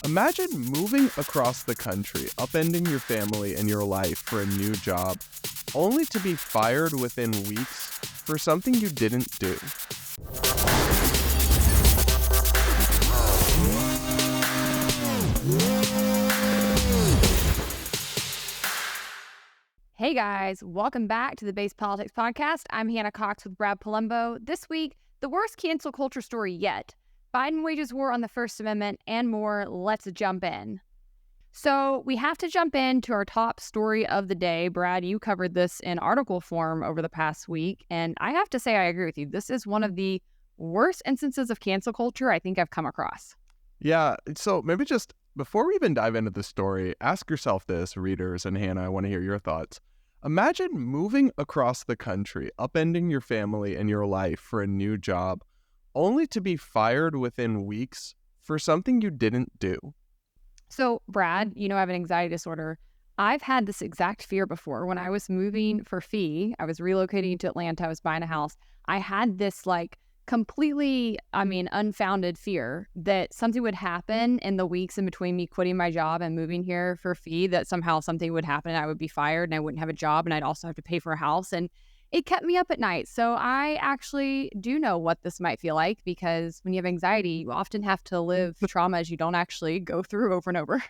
Imagine moving across the country, upending your family and your life for a new job, only to be fired within weeks for something you didn't do. Hey guys, welcome back to the Base Politics Podcast. I'm Hannah Cox with Brad Polumbo. This week, the worst cancel culture story yet. Biden wages war on the First Amendment and more. Let's jump in. So we have to jump into our top story of the day. Brad, you covered this in article form over the past week, and I have to say I agree with you. This is one of the worst instances of cancel culture I think I've come across. Yeah, so maybe just before we even dive into the story, ask yourself this, readers, and Hannah, I want to hear your thoughts. Imagine moving across the country, upending your family and your life for a new job, only to be fired within weeks for something you didn't do. So, Brad, I have an anxiety disorder. I've had this exact fear before. When I was moving for fee, I was relocating to Atlanta, I was buying a house. I had this completely, unfounded fear that something would happen in the weeks in between me quitting my job and moving here for fee, that somehow something would happen and I would be fired and I wouldn't have a job and I'd also have to pay for a house. And it kept me up at night. So I actually do know what this might feel like, because when you have anxiety, you often have to live traumas you don't actually go through over and over.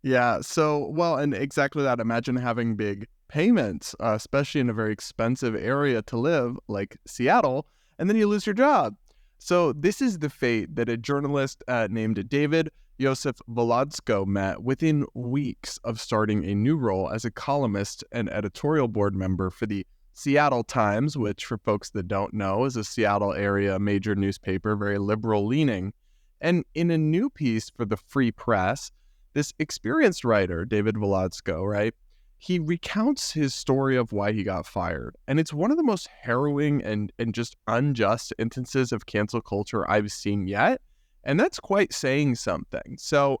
Yeah, and exactly that. Imagine having big payments, especially in a very expensive area to live, like Seattle, and then you lose your job. So this is the fate that a journalist named David Joseph Volodsko met within weeks of starting a new role as a columnist and editorial board member for the Seattle Times, which, for folks that don't know, is a Seattle area major newspaper, very liberal leaning. And in a new piece for the Free Press, this experienced writer, David Volodsko, right, he recounts his story of why he got fired. And it's one of the most harrowing and just unjust instances of cancel culture I've seen yet. And that's quite saying something. So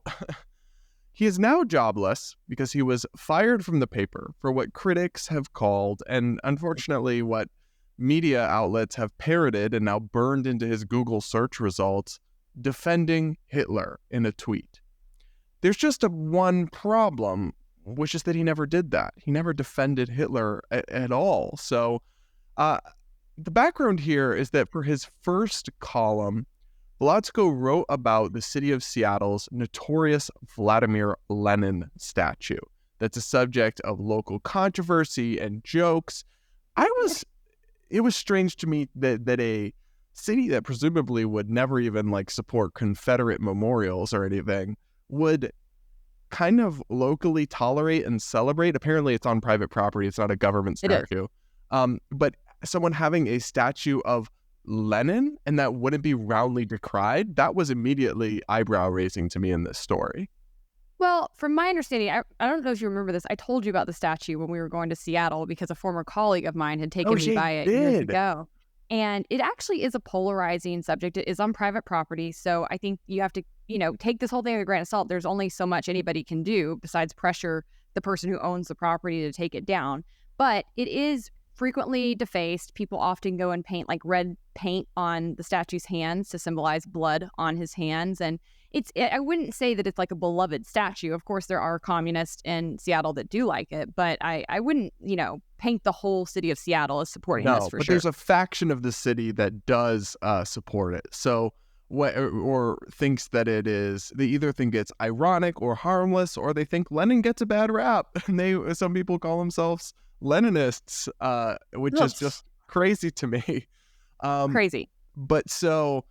he is now jobless because he was fired from the paper for what critics have called, and unfortunately what media outlets have parroted and now burned into his Google search results, defending Hitler in a tweet. There's just one problem, which is that he never did that. He never defended Hitler at all. So the background here is that for his first column, Volodsko wrote about the city of Seattle's notorious Vladimir Lenin statue. That's a subject of local controversy and jokes. It was strange to me that a city that presumably would never even support Confederate memorials or anything would kind of locally tolerate and celebrate. Apparently it's on private property. It's not a government statue. But someone having a statue of Lenin and that wouldn't be roundly decried, that was immediately eyebrow raising to me in this story. Well, from my understanding, I don't know if you remember this. I told you about the statue when we were going to Seattle because a former colleague of mine had taken me by it years ago. And it actually is a polarizing subject. It is on private property. So I think you have to, take this whole thing with a grain of salt. There's only so much anybody can do besides pressure the person who owns the property to take it down. But it is frequently defaced. People often go and paint red paint on the statue's hands to symbolize blood on his hands. And I wouldn't say that it's a beloved statue. Of course, there are communists in Seattle that do like it, but I wouldn't, paint the whole city of Seattle as supporting this for but sure. There's a faction of the city that does support it. So or thinks that it is, they either think it's ironic or harmless, or they think Lenin gets a bad rap. And some people call themselves Leninists, which is just crazy to me. Crazy. But so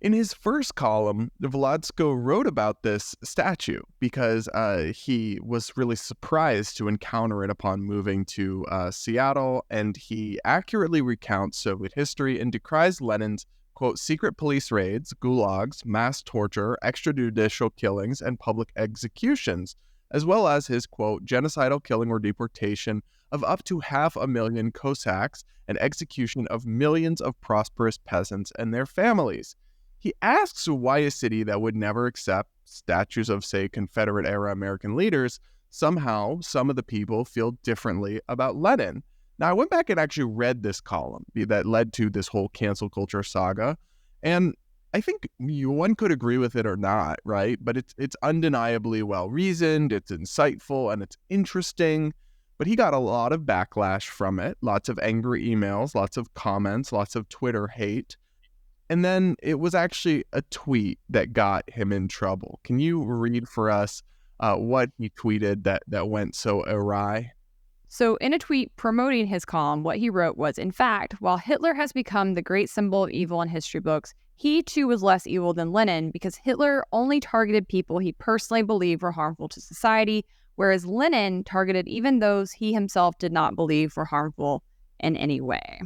in his first column, Volodsko wrote about this statue because he was really surprised to encounter it upon moving to Seattle, and he accurately recounts Soviet history and decries Lenin's, quote, secret police raids, gulags, mass torture, extrajudicial killings, and public executions, as well as his, quote, genocidal killing or deportation of up to 500,000 Cossacks and execution of millions of prosperous peasants and their families. He asks why a city that would never accept statues of, say, Confederate-era American leaders, somehow some of the people feel differently about Lenin. Now, I went back and actually read this column that led to this whole cancel culture saga, and I think one could agree with it or not, right? But it's undeniably well-reasoned, it's insightful, and it's interesting. But he got a lot of backlash from it, lots of angry emails, lots of comments, lots of Twitter hate. And then it was actually a tweet that got him in trouble. Can you read for us what he tweeted that went so awry? So, in a tweet promoting his column, what he wrote was, in fact, while Hitler has become the great symbol of evil in history books, he too was less evil than Lenin because Hitler only targeted people he personally believed were harmful to society, whereas Lenin targeted even those he himself did not believe were harmful in any way.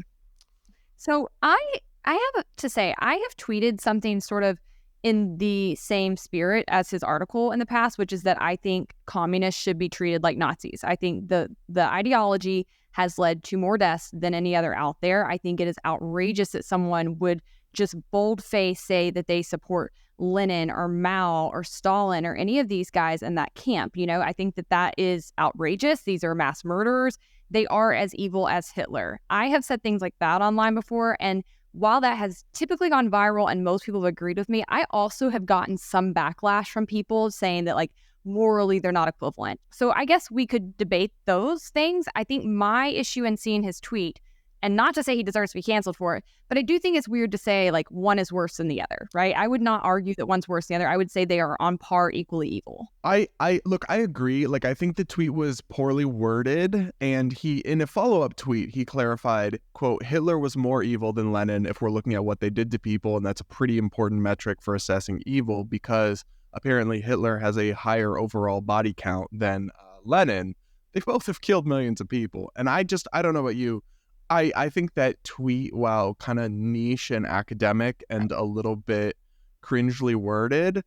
So, I have to say, I have tweeted something sort of in the same spirit as his article in the past, which is that I think communists should be treated like Nazis. I think the ideology has led to more deaths than any other out there. I think it is outrageous that someone would just bold-faced say that they support Lenin or Mao or Stalin or any of these guys in that camp. You know, I think that is outrageous. These are mass murderers. They are as evil as Hitler. I have said things like that online before, and while that has typically gone viral and most people have agreed with me, I also have gotten some backlash from people saying that, like, morally they're not equivalent. So I guess we could debate those things. I think my issue in seeing his tweet, and not to say he deserves to be canceled for it, but I do think it's weird to say, like, one is worse than the other, right? I would not argue that one's worse than the other. I would say they are on par, equally evil. I agree. Like, I think the tweet was poorly worded, and he, in a follow-up tweet, he clarified, quote, Hitler was more evil than Lenin if we're looking at what they did to people, and that's a pretty important metric for assessing evil because apparently Hitler has a higher overall body count than Lenin. They both have killed millions of people, and I don't know about you. I think that tweet, while kind of niche and academic and a little bit cringely worded,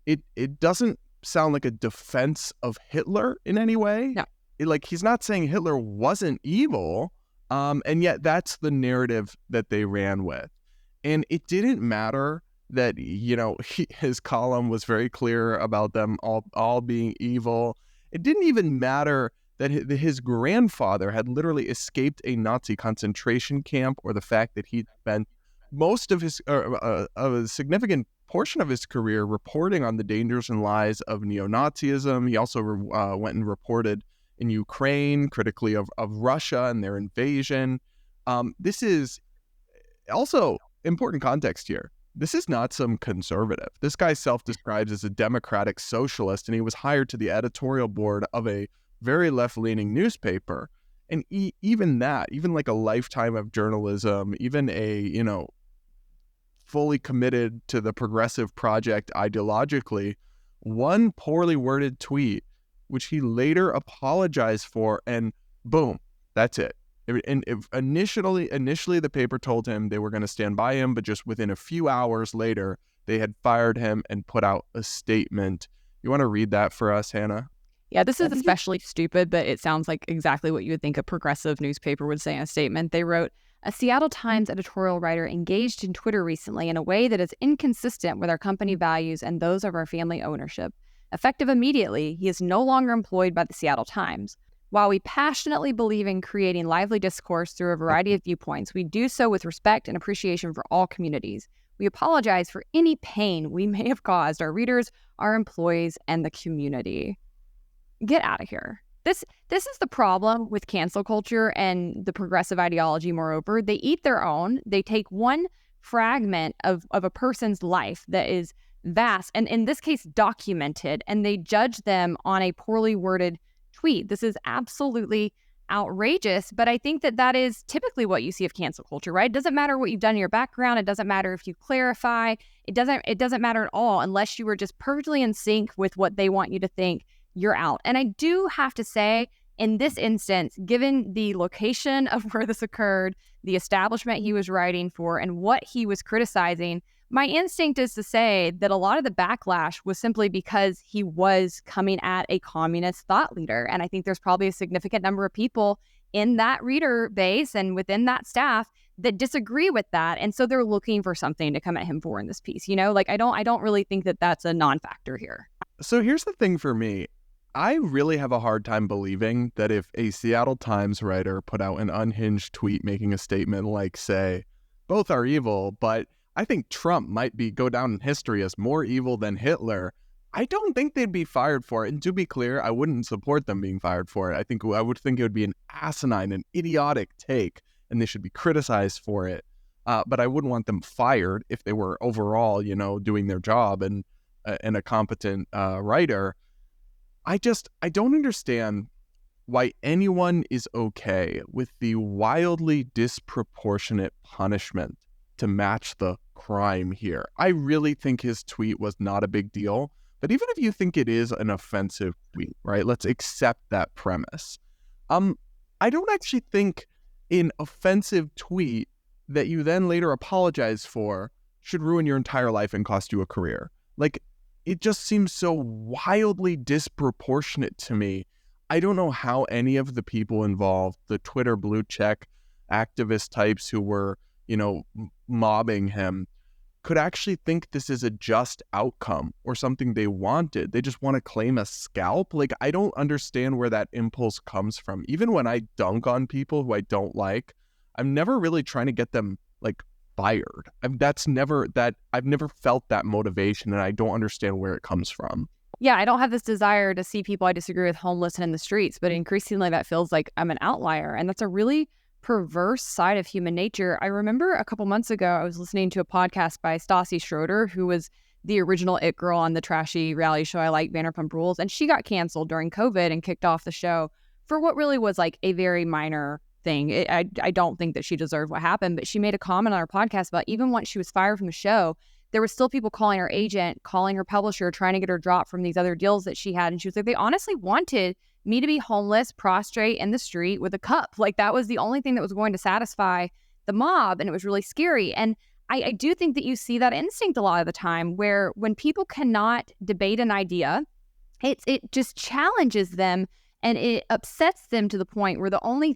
it doesn't sound like a defense of Hitler in any way. No. Like, he's not saying Hitler wasn't evil, and yet that's the narrative that they ran with. And it didn't matter that, you know, his column was very clear about them all being evil. It didn't even matter that his grandfather had literally escaped a Nazi concentration camp, or the fact that he'd spent most of his, a significant portion of his career reporting on the dangers and lies of neo-Nazism. He also went and reported in Ukraine critically of Russia and their invasion. This is also important context here. This is not some conservative. This guy self-describes as a democratic socialist, and he was hired to the editorial board of a very left-leaning newspaper. And even like a lifetime of journalism, even a, you know, fully committed to the progressive project ideologically, one poorly worded tweet, which he later apologized for, and boom, that's it. And initially the paper told him they were going to stand by him, but just within a few hours later, they had fired him and put out a statement. You want to read that for us, Hannah? Yeah, this is especially stupid, but it sounds like exactly what you would think a progressive newspaper would say in a statement. They wrote, a Seattle Times editorial writer engaged in Twitter recently in a way that is inconsistent with our company values and those of our family ownership. Effective immediately, he is no longer employed by the Seattle Times. While we passionately believe in creating lively discourse through a variety of viewpoints, we do so with respect and appreciation for all communities. We apologize for any pain we may have caused our readers, our employees, and the community. Get out of here. This is the problem with cancel culture and the progressive ideology. Moreover, they eat their own. They take one fragment of a person's life that is vast and in this case documented, and they judge them on a poorly worded tweet. This is absolutely outrageous, but I think that is typically what you see of cancel culture, right? It doesn't matter what you've done in your background. It doesn't matter if you clarify. It doesn't matter at all unless you were just perfectly in sync with what they want you to think. You're out. And I do have to say, in this instance, given the location of where this occurred, the establishment he was writing for, and what he was criticizing, my instinct is to say that a lot of the backlash was simply because he was coming at a communist thought leader. And I think there's probably a significant number of people in that reader base and within that staff that disagree with that. And so they're looking for something to come at him for in this piece. You know, like I don't really think that that's a non-factor here. So here's the thing for me. I really have a hard time believing that if a Seattle Times writer put out an unhinged tweet making a statement like, say, both are evil, but I think Trump might go down in history as more evil than Hitler. I don't think they'd be fired for it. And to be clear, I wouldn't support them being fired for it. I would think it would be an asinine and idiotic take, and they should be criticized for it. But I wouldn't want them fired if they were overall, doing their job and a competent writer. I don't understand why anyone is okay with the wildly disproportionate punishment to match the crime here. I really think his tweet was not a big deal. But even if you think it is an offensive tweet, right? Let's accept that premise. I don't actually think an offensive tweet that you then later apologize for should ruin your entire life and cost you a career. Like, it just seems so wildly disproportionate to me. I don't know how any of the people involved, the Twitter blue check activist types who were, mobbing him, could actually think this is a just outcome or something they wanted. They just want to claim a scalp. Like, I don't understand where that impulse comes from. Even when I dunk on people who I don't like, I'm never really trying to get them fired. I've never felt that motivation, and I don't understand where it comes from. Yeah, I don't have this desire to see people I disagree with homeless and in the streets, but increasingly that feels like I'm an outlier. And that's a really perverse side of human nature. I remember a couple months ago, I was listening to a podcast by Stassi Schroeder, who was the original It Girl on the trashy reality show I Like, Vanderpump Rules. And she got canceled during COVID and kicked off the show for what really was a very minor thing. I don't think that she deserved what happened, but she made a comment on her podcast about even once she was fired from the show, there were still people calling her agent, calling her publisher, trying to get her dropped from these other deals that she had. And she was like, they honestly wanted me to be homeless, prostrate in the street with a cup. That was the only thing that was going to satisfy the mob. And it was really scary. And I do think that you see that instinct a lot of the time, where when people cannot debate an idea, it just challenges them and it upsets them to the point where the only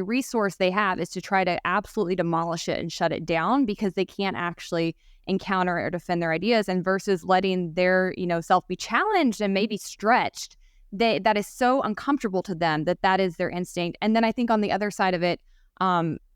resource they have is to try to absolutely demolish it and shut it down, because they can't actually encounter or defend their ideas. And versus letting their self be challenged and maybe stretched, that is so uncomfortable to them that is their instinct. And then I think on the other side of it,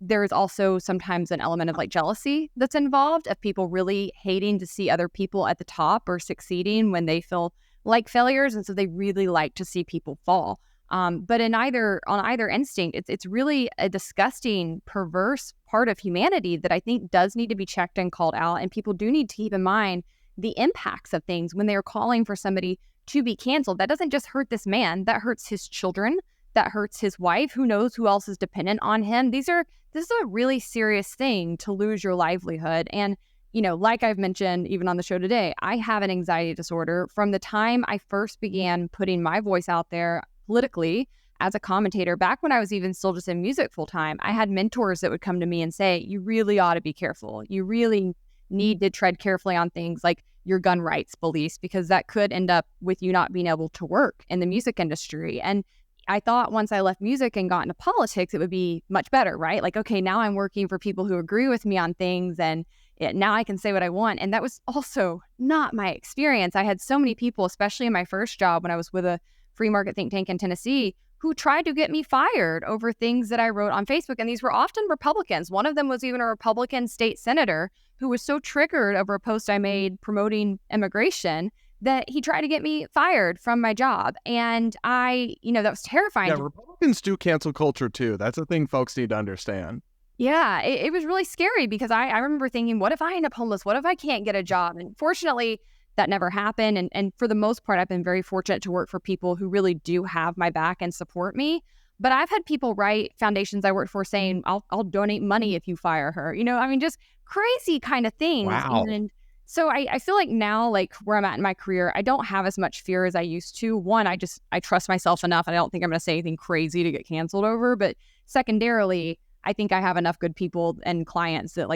there is also sometimes an element of jealousy that's involved, of people really hating to see other people at the top or succeeding when they feel like failures, and so they really like to see people fall. But on either instinct, it's really a disgusting, perverse part of humanity that I think does need to be checked and called out. And people do need to keep in mind the impacts of things when they are calling for somebody to be canceled. That doesn't just hurt this man; that hurts his children, that hurts his wife. Who knows who else is dependent on him? This is a really serious thing to lose your livelihood. And like I've mentioned, even on the show today, I have an anxiety disorder. From the time I first began putting my voice out there politically as a commentator, back when I was even still just in music full time, I had mentors that would come to me and say, you really ought to be careful. You really need to tread carefully on things like your gun rights beliefs, because that could end up with you not being able to work in the music industry. And I thought once I left music and got into politics, it would be much better, right? Okay, now I'm working for people who agree with me on things, and now I can say what I want. And that was also not my experience. I had so many people, especially in my first job when I was with a free market think tank in Tennessee, who tried to get me fired over things that I wrote on Facebook. And these were often Republicans. One of them was even a Republican state senator who was so triggered over a post I made promoting immigration that he tried to get me fired from my job. And that was terrifying. Yeah, Republicans do cancel culture too. That's a thing folks need to understand. Yeah, it was really scary, because I remember thinking, what if I end up homeless? What if I can't get a job? And fortunately, that never happened. And for the most part, I've been very fortunate to work for people who really do have my back and support me. But I've had people write foundations I worked for saying, I'll donate money if you fire her. Just crazy kind of things. Wow. And so I feel like now, where I'm at in my career, I don't have as much fear as I used to. One, I trust myself enough. I don't think I'm going to say anything crazy to get canceled over. But secondarily, I think I have enough good people and clients that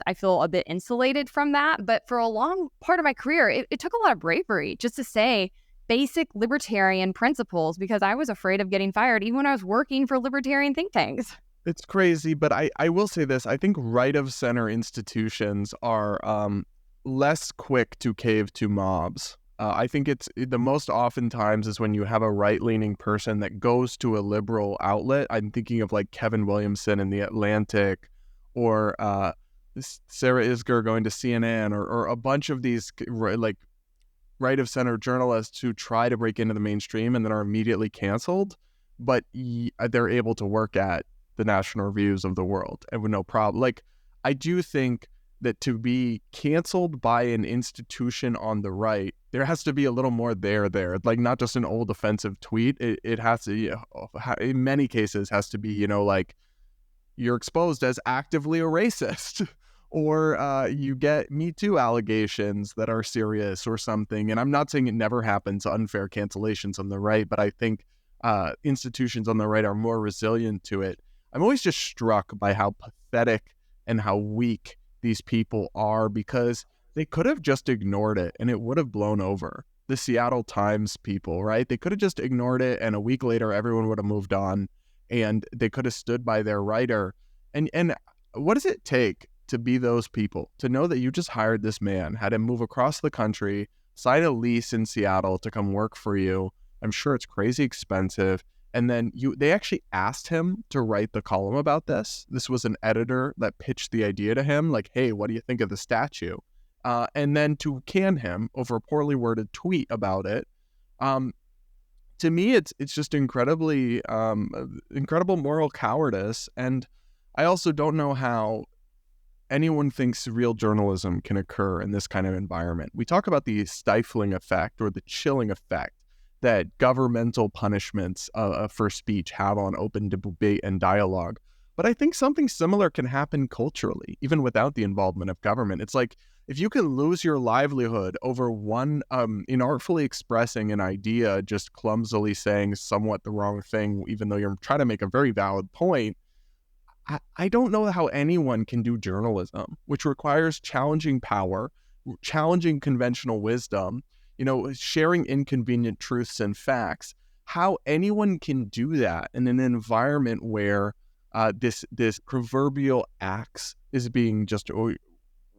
I feel a bit insulated from that. But for a long part of my career, it took a lot of bravery just to say basic libertarian principles, because I was afraid of getting fired even when I was working for libertarian think tanks. It's crazy, but I will say this. I think right of center institutions are less quick to cave to mobs. I think it's the most oftentimes is when you have a right-leaning person that goes to a liberal outlet. I'm thinking of Kevin Williamson in The Atlantic, or Sarah Isgur going to CNN, or a bunch of these like right of center journalists who try to break into the mainstream and then are immediately canceled, but they're able to work at the National Reviews of the world and with no problem. Like, I do think that to be canceled by an institution on the right, there has to be a little more there, like not just an old offensive tweet. It has to, in many cases, has to be, like you're exposed as actively a racist or you get Me Too allegations that are serious or something. And I'm not saying it never happens, unfair cancellations on the right, but I think institutions on the right are more resilient to it. I'm always just struck by how pathetic and how weak these people are, because they could have just ignored it and it would have blown over. The Seattle Times people, right? They could have just ignored it, and a week later, everyone would have moved on, and they could have stood by their writer. And what does it take to be those people? To know that you just hired this man, had him move across the country, sign a lease in Seattle to come work for you. I'm sure it's crazy expensive. And then they actually asked him to write the column about this. This was an editor that pitched the idea to him, like, hey, what do you think of the statue? And then to can him over a poorly worded tweet about it. To me, it's just incredible moral cowardice. And I also don't know how anyone thinks real journalism can occur in this kind of environment. We talk about the stifling effect or the chilling effect that governmental punishments for speech have on open debate and dialogue. But I think something similar can happen culturally, even without the involvement of government. It's like, if you can lose your livelihood over one inartfully expressing an idea, just clumsily saying somewhat the wrong thing, even though you're trying to make a very valid point, I don't know how anyone can do journalism, which requires challenging power, challenging conventional wisdom, sharing inconvenient truths and facts, how anyone can do that in an environment where this proverbial axe is being just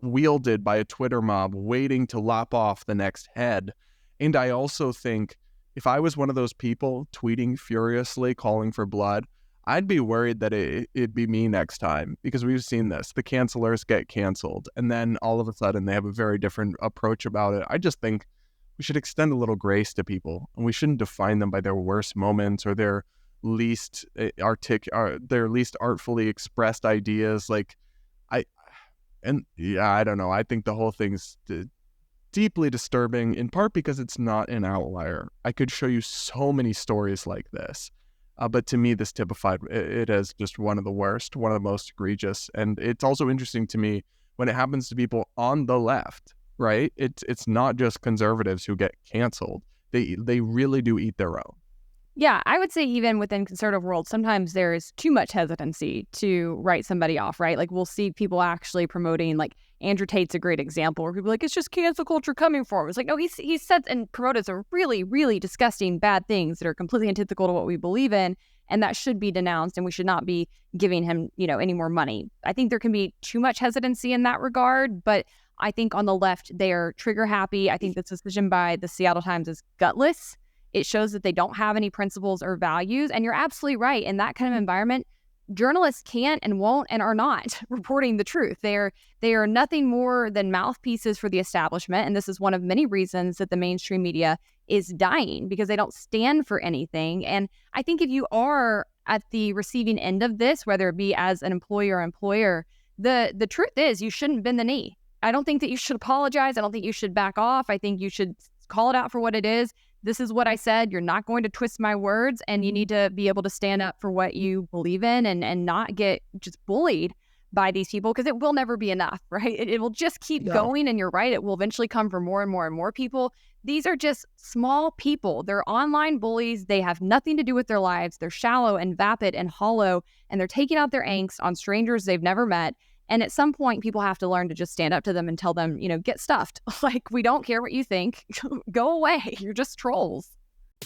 wielded by a Twitter mob waiting to lop off the next head. And I also think if I was one of those people tweeting furiously, calling for blood, I'd be worried that it'd be me next time, because we've seen this. The cancelers get canceled, and then all of a sudden they have a very different approach about it. I just think we should extend a little grace to people, and we shouldn't define them by their worst moments or their least artfully expressed ideas. I don't know. I think the whole thing's deeply disturbing, in part because it's not an outlier. I could show you so many stories like this, but to me, this typified it as just one of the worst, one of the most egregious. And it's also interesting to me when it happens to people on the left. Right? It's not just conservatives who get canceled. They really do eat their own. Yeah, I would say even within conservative world, sometimes there is too much hesitancy to write somebody off, right? Like, we'll see people actually promoting, like Andrew Tate's a great example, where people are like, it's just cancel culture coming for him. It's like, no, he said and promoted some really, really disgusting bad things that are completely antithetical to what we believe in, and that should be denounced, and we should not be giving him, any more money. I think there can be too much hesitancy in that regard, but I think on the left, they are trigger happy. I think the decision by the Seattle Times is gutless. It shows that they don't have any principles or values. And you're absolutely right. In that kind of environment, journalists can't and won't and are not reporting the truth. They are nothing more than mouthpieces for the establishment. And this is one of many reasons that the mainstream media is dying, because they don't stand for anything. And I think if you are at the receiving end of this, whether it be as an employer or employer, the truth is you shouldn't bend the knee. I don't think that you should apologize. I don't think you should back off. I think you should call it out for what it is. This is what I said. You're not going to twist my words, and you need to be able to stand up for what you believe in and not get just bullied by these people, because it will never be enough, right? It will just keep going, and you're right. It will eventually come for more and more and more people. These are just small people. They're online bullies. They have nothing to do with their lives. They're shallow and vapid and hollow, and they're taking out their angst on strangers they've never met. And at some point, people have to learn to just stand up to them and tell them, get stuffed. Like, we don't care what you think. Go away. You're just trolls.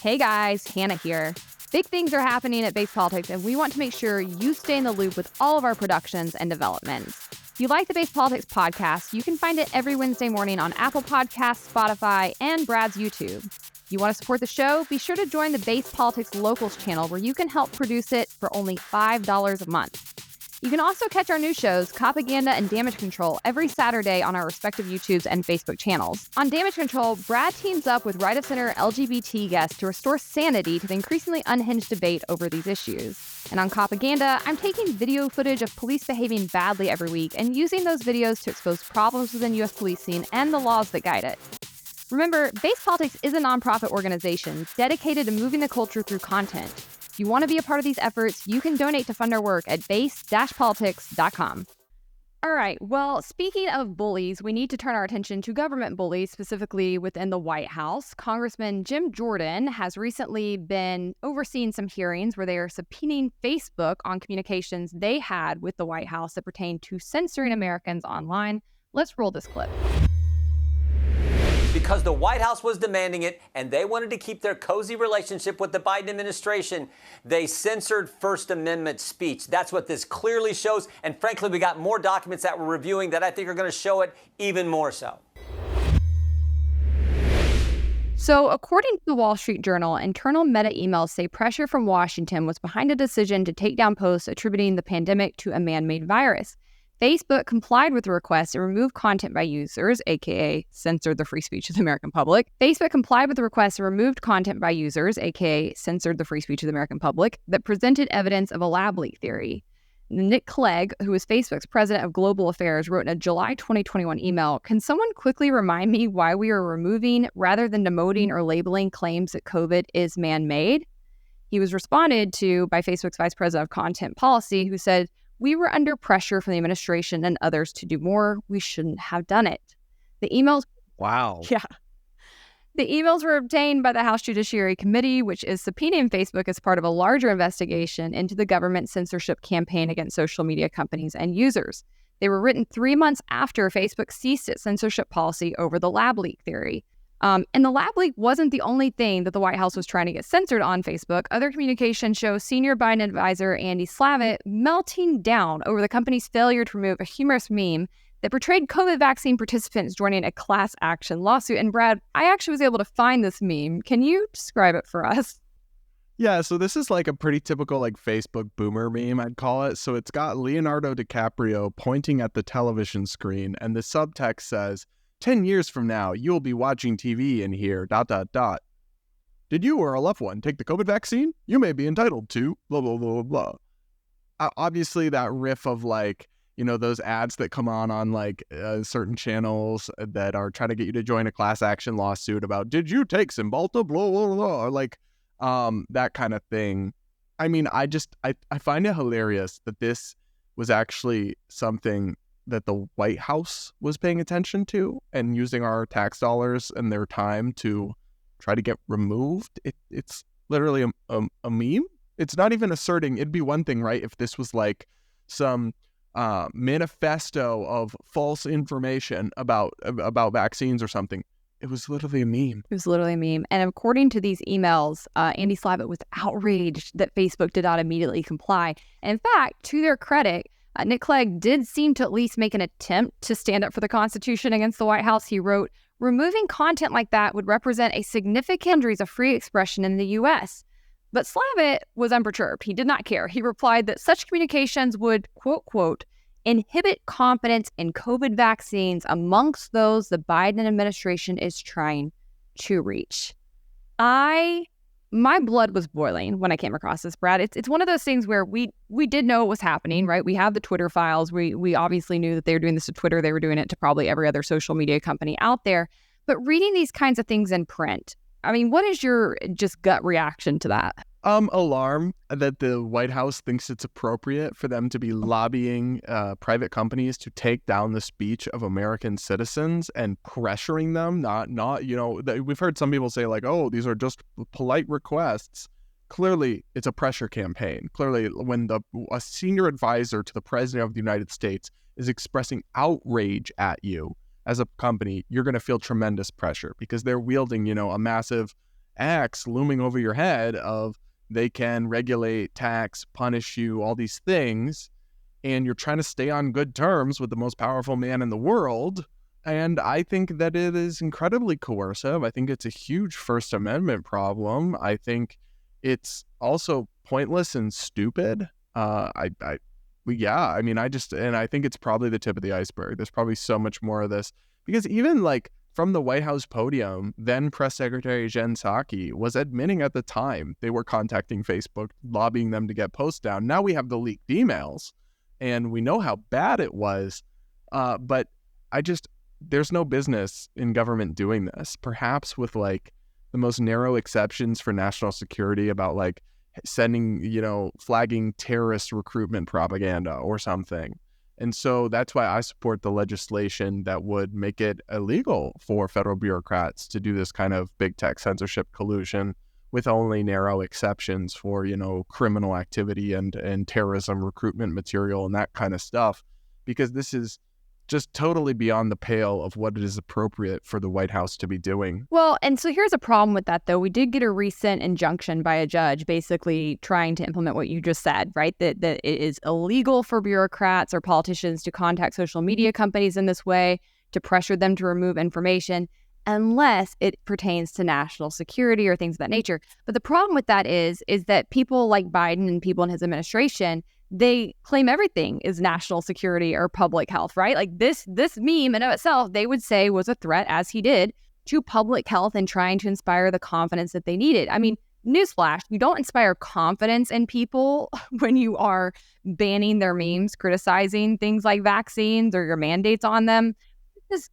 Hey guys, Hannah here. Big things are happening at Base Politics, and we want to make sure you stay in the loop with all of our productions and developments. If you like the Base Politics podcast, you can find it every Wednesday morning on Apple Podcasts, Spotify, and Brad's YouTube. You want to support the show? Be sure to join the Base Politics Locals channel, where you can help produce it for only $5 a month. You can also catch our new shows, Propaganda and Damage Control, every Saturday on our respective YouTubes and Facebook channels. On Damage Control, Brad teams up with right-of-center LGBT guests to restore sanity to the increasingly unhinged debate over these issues. And on Propaganda, I'm taking video footage of police behaving badly every week and using those videos to expose problems within U.S. policing and the laws that guide it. Remember, Base Politics is a nonprofit organization dedicated to moving the culture through content. If you want to be a part of these efforts, you can donate to fund our work at base-politics.com. All right, well, speaking of bullies, we need to turn our attention to government bullies, specifically within the White House. Congressman Jim Jordan has recently been overseeing some hearings where they are subpoenaing Facebook on communications they had with the White House that pertain to censoring Americans online. Let's roll this clip. Because the White House was demanding it and they wanted to keep their cozy relationship with the Biden administration, they censored First Amendment speech. That's what this clearly shows. And frankly, we got more documents that we're reviewing that I think are going to show it even more so. So, according to the Wall Street Journal, internal Meta emails say pressure from Washington was behind a decision to take down posts attributing the pandemic to a man-made virus. Facebook complied with the request and removed content by users, aka censored the free speech of the American public. Facebook complied with the request and removed content by users, aka censored the free speech of the American public, that presented evidence of a lab leak theory. Nick Clegg, who is Facebook's president of global affairs, wrote in a July 2021 email, "Can someone quickly remind me why we are removing rather than demoting or labeling claims that COVID is man-made?" He was responded to by Facebook's vice president of content policy, who said, "We were under pressure from the administration and others to do more. We shouldn't have done it." The emails... Wow. Yeah. The emails were obtained by the House Judiciary Committee, which is subpoenaing Facebook as part of a larger investigation into the government censorship campaign against social media companies and users. They were written 3 months after Facebook ceased its censorship policy over the lab leak theory. And the lab leak wasn't the only thing that the White House was trying to get censored on Facebook. Other communication shows senior Biden advisor Andy Slavitt melting down over the company's failure to remove a humorous meme that portrayed COVID vaccine participants joining a class action lawsuit. And Brad, I actually was able to find this meme. Can you describe it for us? Yeah, so this is like a pretty typical like Facebook boomer meme, I'd call it. So it's got Leonardo DiCaprio pointing at the television screen, and the subtext says, 10 years from now, you'll be watching TV and hear ... Did you or a loved one take the COVID vaccine? You may be entitled to ... blah, blah, blah, blah. Obviously, that riff of like, you know, those ads that come on like certain channels that are trying to get you to join a class action lawsuit about, did you take Cymbalta, blah, blah, blah, or like that kind of thing. I mean, I find it hilarious that this was actually something that the White House was paying attention to and using our tax dollars and their time to try to get removed. It's literally a meme. It's not even asserting. It'd be one thing, right, if this was like some manifesto of false information about vaccines or something. It was literally a meme. It was literally a meme. And according to these emails, Andy Slavitt was outraged that Facebook did not immediately comply. And in fact, to their credit, Nick Clegg did seem to at least make an attempt to stand up for the Constitution against the White House. He wrote, "Removing content like that would represent a significant injuries of free expression in the U.S." But Slavitt was unperturbed. He did not care. He replied that such communications would, quote, inhibit confidence in COVID vaccines amongst those the Biden administration is trying to reach. My blood was boiling when I came across this, Brad. It's one of those things where we did know it was happening, right? We have the Twitter files. We obviously knew that they were doing this to Twitter. They were doing it to probably every other social media company out there. But reading these kinds of things in print, I mean, what is your just gut reaction to that? Alarm that the White House thinks it's appropriate for them to be lobbying private companies to take down the speech of American citizens and pressuring them. Not you know, we've heard some people say like, oh, these are just polite requests. Clearly, it's a pressure campaign. Clearly, when a senior advisor to the president of the United States is expressing outrage at you as a company, you're going to feel tremendous pressure because they're wielding, you know, a massive axe looming over your head of they can regulate, tax, punish you, all these things, and you're trying to stay on good terms with the most powerful man in the world. And I think that it is incredibly coercive. I think it's a huge First Amendment problem. I think it's also pointless and stupid. Yeah, I mean, and I think it's probably the tip of the iceberg. There's probably so much more of this because even like from the White House podium, then Press Secretary Jen Psaki was admitting at the time they were contacting Facebook, lobbying them to get posts down. Now we have the leaked emails and we know how bad it was. But there's no business in government doing this. Perhaps with like the most narrow exceptions for national security about like sending, flagging terrorist recruitment propaganda or something. And so that's why I support the legislation that would make it illegal for federal bureaucrats to do this kind of big tech censorship collusion with only narrow exceptions for, criminal activity and terrorism recruitment material and that kind of stuff, because this is just totally beyond the pale of what it is appropriate for the White House to be doing. Well, and so here's a problem with that, though. We did get a recent injunction by a judge basically trying to implement what you just said, right? That it is illegal for bureaucrats or politicians to contact social media companies in this way, to pressure them to remove information, unless it pertains to national security or things of that nature. But the problem with that is that people like Biden and people in his administration, they claim everything is national security or public health, right? Like this meme in of itself, they would say was a threat, as he did, to public health and trying to inspire the confidence that they needed. I mean, newsflash, you don't inspire confidence in people when you are banning their memes, criticizing things like vaccines or your mandates on them.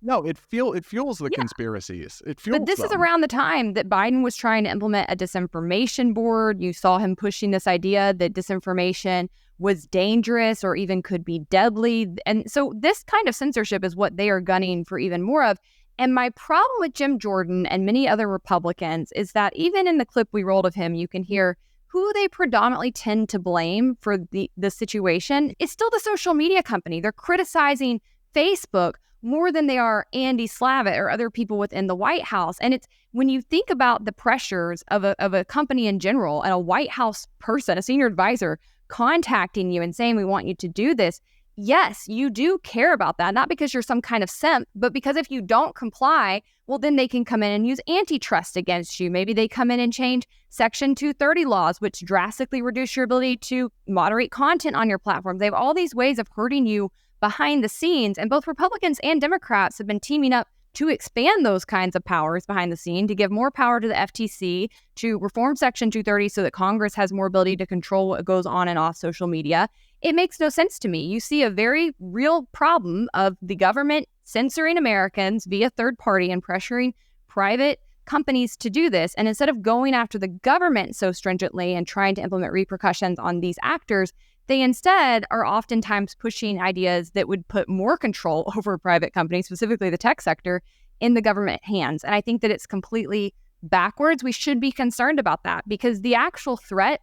No, it fuels the conspiracies. It fuels But this them. is around the time that Biden was trying to implement a disinformation board. You saw him pushing this idea that disinformation was dangerous or even could be deadly. And so this kind of censorship is what they are gunning for even more of. And my problem with Jim Jordan and many other Republicans is that even in the clip we rolled of him, you can hear who they predominantly tend to blame for the situation is still the social media company. They're criticizing Facebook more than they are Andy Slavitt or other people within the White House. And it's when you think about the pressures of a company in general and a White House person, a senior advisor, contacting you and saying, we want you to do this. Yes, you do care about that, not because you're some kind of simp, but because if you don't comply, well, then they can come in and use antitrust against you. Maybe they come in and change Section 230 laws, which drastically reduce your ability to moderate content on your platforms. They have all these ways of hurting you behind the scenes, and both Republicans and Democrats have been teaming up to expand those kinds of powers behind the scene, to give more power to the FTC, to reform Section 230 so that Congress has more ability to control what goes on and off social media. It makes no sense to me. You see a very real problem of the government censoring Americans via third party and pressuring private companies to do this. And instead of going after the government so stringently and trying to implement repercussions on these actors, they instead are oftentimes pushing ideas that would put more control over private companies, specifically the tech sector, in the government hands. And I think that it's completely backwards. We should be concerned about that because the actual threat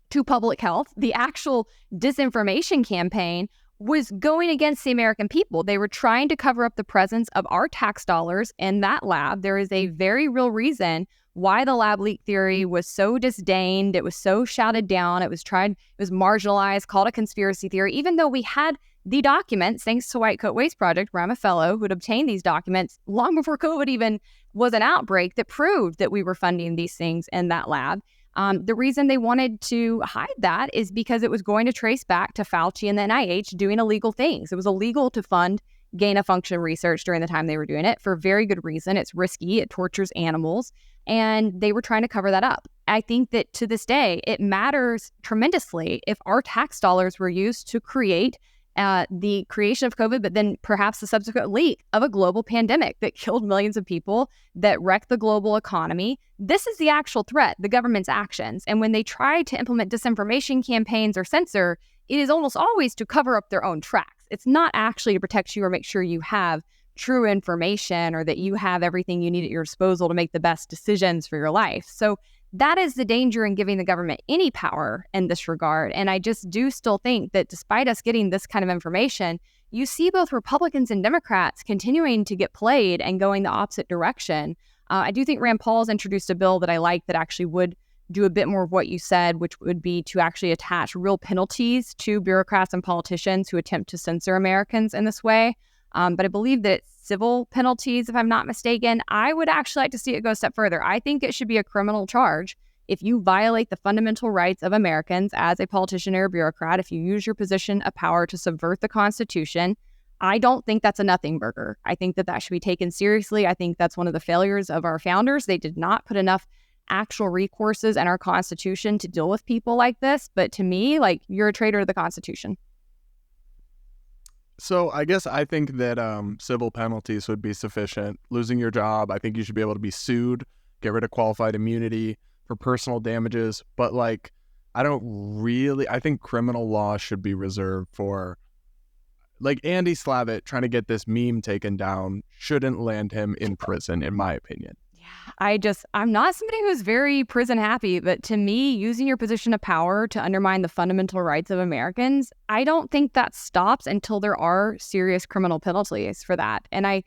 to public health, the actual disinformation campaign was going against the American people. They were trying to cover up the presence of our tax dollars in that lab. There is a very real reason why the lab leak theory was so disdained. It was so shouted down. It was marginalized, called a conspiracy theory, even though we had the documents, thanks to White Coat Waste Project, where I'm a fellow who had obtained these documents long before COVID even was an outbreak, that proved that we were funding these things in that lab. The reason they wanted to hide that is because it was going to trace back to Fauci and the NIH doing illegal things. It was illegal to fund gain-of-function research during the time they were doing it for very good reason. It's risky. It tortures animals. And they were trying to cover that up. I think that to this day, it matters tremendously if our tax dollars were used to create the creation of COVID, but then perhaps the subsequent leak of a global pandemic that killed millions of people, that wrecked the global economy. This is the actual threat, the government's actions. And when they try to implement disinformation campaigns or censor, it is almost always to cover up their own tracks. It's not actually to protect you or make sure you have true information or that you have everything you need at your disposal to make the best decisions for your life. So that is the danger in giving the government any power in this regard. And I just do still think that despite us getting this kind of information, you see both Republicans and Democrats continuing to get played and going the opposite direction. I do think Rand Paul's introduced a bill that I like that actually would do a bit more of what you said, which would be to actually attach real penalties to bureaucrats and politicians who attempt to censor Americans in this way. But I believe that it's civil penalties, if I'm not mistaken. I would actually like to see it go a step further. I think it should be a criminal charge if you violate the fundamental rights of Americans as a politician or a bureaucrat, if you use your position of power to subvert the Constitution, I don't think that's a nothing burger. I think that should be taken seriously. I think that's one of the failures of our founders. They did not put enough actual recourses in our Constitution to deal with people like this. But to me, like, you're a traitor to the Constitution. So I guess I think that civil penalties would be sufficient. Losing your job, I think you should be able to be sued, get rid of qualified immunity for personal damages. But like, I think criminal law should be reserved for, like, Andy Slavitt trying to get this meme taken down shouldn't land him in prison, in my opinion. Yeah, I'm not somebody who's very prison happy, but to me, using your position of power to undermine the fundamental rights of Americans, I don't think that stops until there are serious criminal penalties for that. And I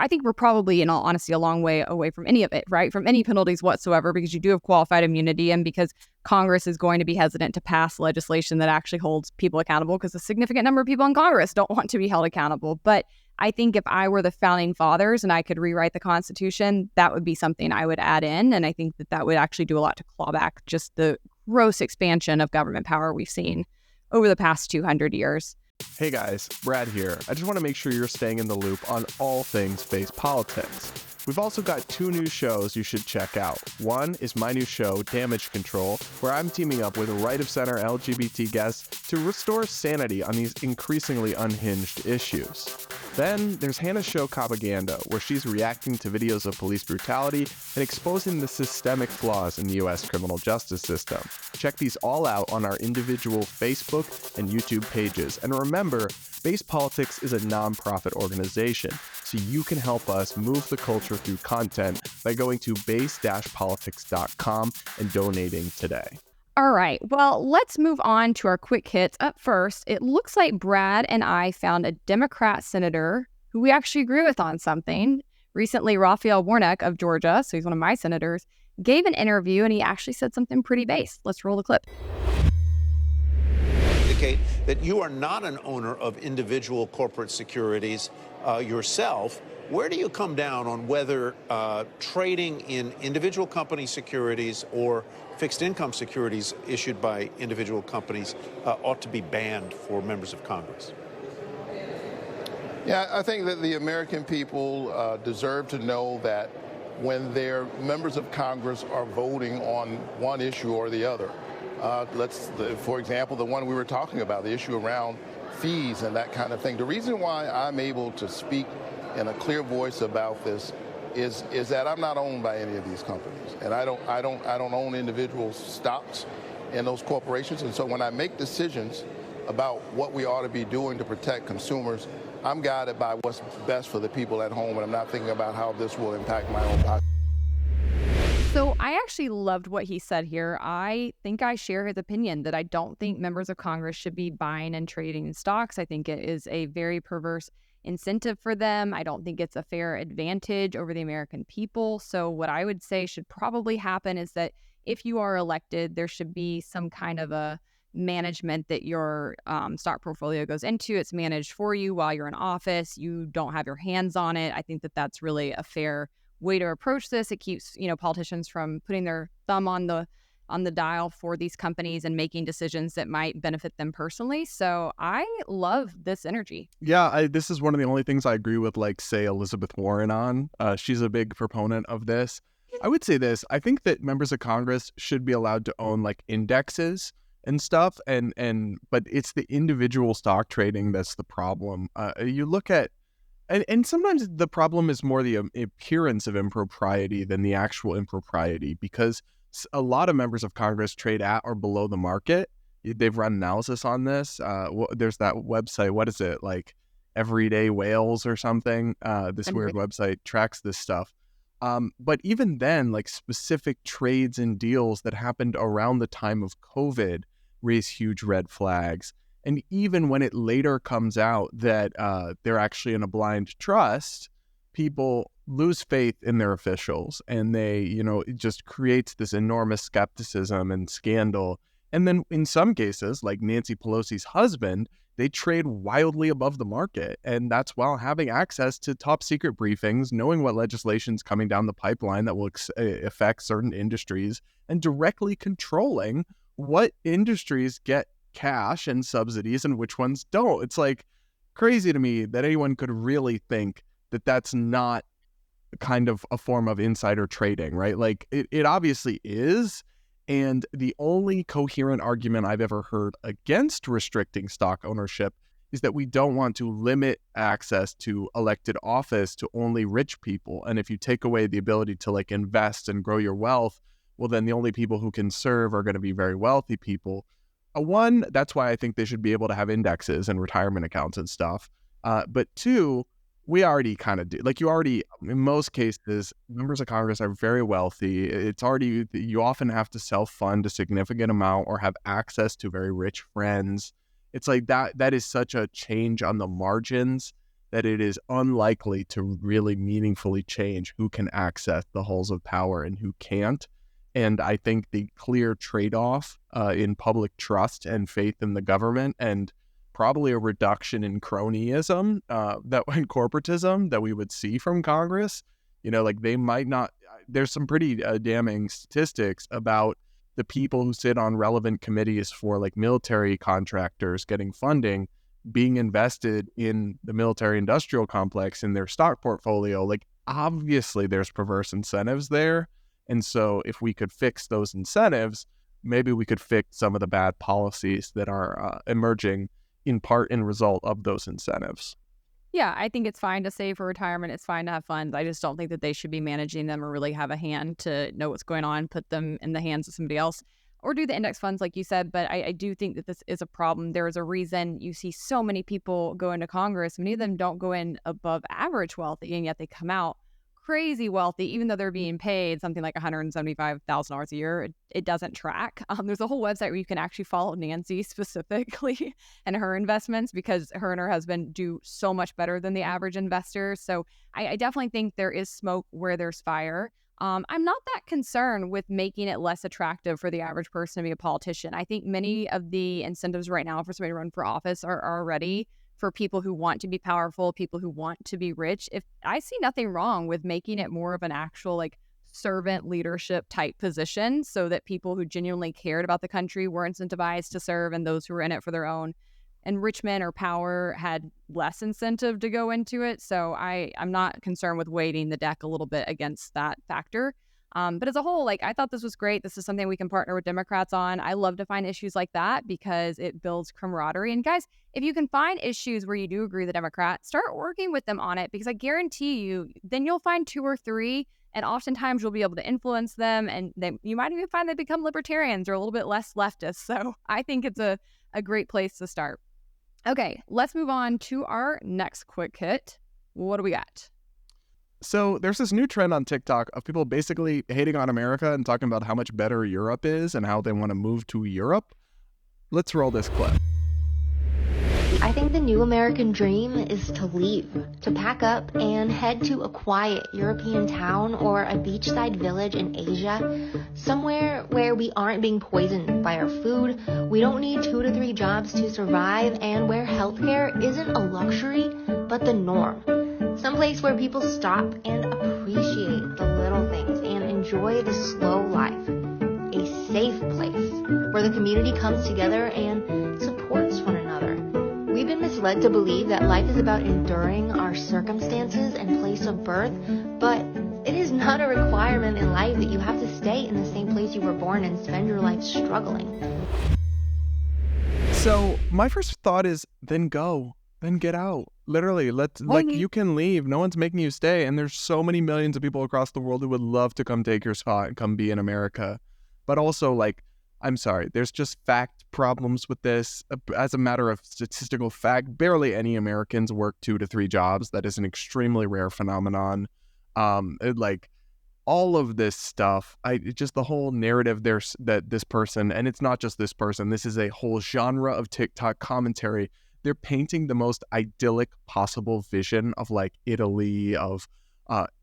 think we're probably, in all honesty, a long way away from any of it, right? From any penalties whatsoever, because you do have qualified immunity and because Congress is going to be hesitant to pass legislation that actually holds people accountable because a significant number of people in Congress don't want to be held accountable. But I think if I were the founding fathers and I could rewrite the Constitution, that would be something I would add in. And I think that would actually do a lot to claw back just the gross expansion of government power we've seen over the past 200 years. Hey guys, Brad here. I just want to make sure you're staying in the loop on all things space politics. We've also got 2 new shows you should check out. One is my new show, Damage Control, where I'm teaming up with right-of-center LGBT guests to restore sanity on these increasingly unhinged issues. Then there's Hannah's show, Propaganda, where she's reacting to videos of police brutality and exposing the systemic flaws in the U.S. criminal justice system. Check these all out on our individual Facebook and YouTube pages. And remember, Base Politics is a nonprofit organization, so you can help us move the culture through content by going to base-politics.com and donating today. All right, well, let's move on to our quick hits. Up first, it looks like Brad and I found a Democrat senator who we actually agree with on something. Recently, Raphael Warnock of Georgia, so he's one of my senators, gave an interview and he actually said something pretty base. Let's roll the clip. Indicate that you are not an owner of individual corporate securities yourself. Where do you come down on whether trading in individual company securities or fixed income securities issued by individual companies ought to be banned for members of Congress? Yeah, I think that the American people deserve to know that when their members of Congress are voting on one issue or the other, for example, the one we were talking about, the issue around fees and that kind of thing. The reason why I'm able to speak in a clear voice about this is that I'm not owned by any of these companies, and I don't own individual stocks in those corporations. And so when I make decisions about what we ought to be doing to protect consumers, I'm guided by what's best for the people at home, and I'm not thinking about how this will impact my own pocket. So I actually loved what he said here. I think I share his opinion that I don't think members of Congress should be buying and trading in stocks. I think it is a very perverse incentive for them. I don't think it's a fair advantage over the American people. So what I would say should probably happen is that if you are elected, there should be some kind of a management that your stock portfolio goes into. It's managed for you while you're in office. You don't have your hands on it. I think that that's really a fair way to approach this. It keeps, politicians from putting their thumb on the dial for these companies and making decisions that might benefit them personally. So I love this energy. Yeah, this is one of the only things I agree with, like, say, Elizabeth Warren on. She's a big proponent of this. I would say this. I think that members of Congress should be allowed to own, like, indexes and stuff. But it's the individual stock trading that's the problem. You look at, and sometimes the problem is more the appearance of impropriety than the actual impropriety, because a lot of members of Congress trade at or below the market. They've run analysis on this. There's that website, what is it, like Everyday Whales or something? This weird website tracks this stuff. But even then, like, specific trades and deals that happened around the time of COVID raise huge red flags. And even when it later comes out that they're actually in a blind trust, people lose faith in their officials, and they, it just creates this enormous skepticism and scandal. And then in some cases, like Nancy Pelosi's husband they trade wildly above the market. And that's while having access to top secret briefings, knowing what legislation's coming down the pipeline that will affect certain industries, and directly controlling what industries get cash and subsidies and which ones don't. It's like crazy to me that anyone could really think that that's not kind of a form of insider trading, right? Like it obviously is. And the only coherent argument I've ever heard against restricting stock ownership is that we don't want to limit access to elected office to only rich people. And if you take away the ability to like invest and grow your wealth, well, then the only people who can serve are going to be very wealthy people. One, that's why I think they should be able to have indexes and retirement accounts and stuff. But two, we already kind of do. Like you already, in most cases, members of Congress are very wealthy. It's already, you often have to self-fund a significant amount or have access to very rich friends. It's like that is such a change on the margins that it is unlikely to really meaningfully change who can access the halls of power and who can't. And I think the clear trade-off in public trust and faith in the government, and probably a reduction in cronyism and corporatism that we would see from Congress. You know, like they might not, there's some pretty damning statistics about the people who sit on relevant committees for like military contractors getting funding being invested in the military industrial complex in their stock portfolio. Like obviously there's perverse incentives there. And so if we could fix those incentives, maybe we could fix some of the bad policies that are emerging in part in result of those incentives. Yeah, I think it's fine to save for retirement. It's fine to have funds. I just don't think that they should be managing them or really have a hand to know what's going on, put them in the hands of somebody else, or do the index funds like you said. But I do think that this is a problem. There is a reason you see so many people go into Congress. Many of them don't go in above average wealthy, and yet they come out crazy wealthy, even though they're being paid something like $175,000 a year. It doesn't track. There's a whole website where you can actually follow Nancy specifically and her investments, because her and her husband do so much better than the average investor. So I definitely think there is smoke where there's fire. I'm not that concerned with making it less attractive for the average person to be a politician. I think many of the incentives right now for somebody to run for office are already for people who want to be powerful, people who want to be rich. If I see nothing wrong with making it more of an actual like servant leadership type position, so that people who genuinely cared about the country were incentivized to serve, and those who were in it for their own enrichment or power had less incentive to go into it. So I'm not concerned with weighting the deck a little bit against that factor. But as a whole, like, I thought this was great. This is something we can partner with Democrats on. I love to find issues like that because it builds camaraderie. And guys, if you can find issues where you do agree with the Democrat, start working with them on it, because I guarantee you, then you'll find 2 or 3, and oftentimes you'll be able to influence them, and you might even find they become libertarians or a little bit less leftist. So I think it's a great place to start. Okay, let's move on to our next quick hit. What do we got? So there's this new trend on TikTok of people basically hating on America and talking about how much better Europe is and how they want to move to Europe. Let's roll this clip. I think the new American dream is to leave, to pack up and head to a quiet European town or a beachside village in Asia, somewhere where we aren't being poisoned by our food, we don't need 2 to 3 jobs to survive, and where healthcare isn't a luxury, but the norm. Someplace where people stop and appreciate the little things and enjoy the slow life. A safe place where the community comes together and supports one another. We've been misled to believe that life is about enduring our circumstances and place of birth, but it is not a requirement in life that you have to stay in the same place you were born and spend your life struggling. So my first thought is, then go. Then get out. Literally, you can leave. No one's making you stay. And there's so many millions of people across the world who would love to come take your spot and come be in America. But also, like, I'm sorry, there's just fact problems with this. As a matter of statistical fact, barely any Americans work 2 to 3 jobs. That is an extremely rare phenomenon. All of this stuff, just the whole narrative that this person, and it's not just this person, this is a whole genre of TikTok commentary. They're painting the most idyllic possible vision of like Italy, of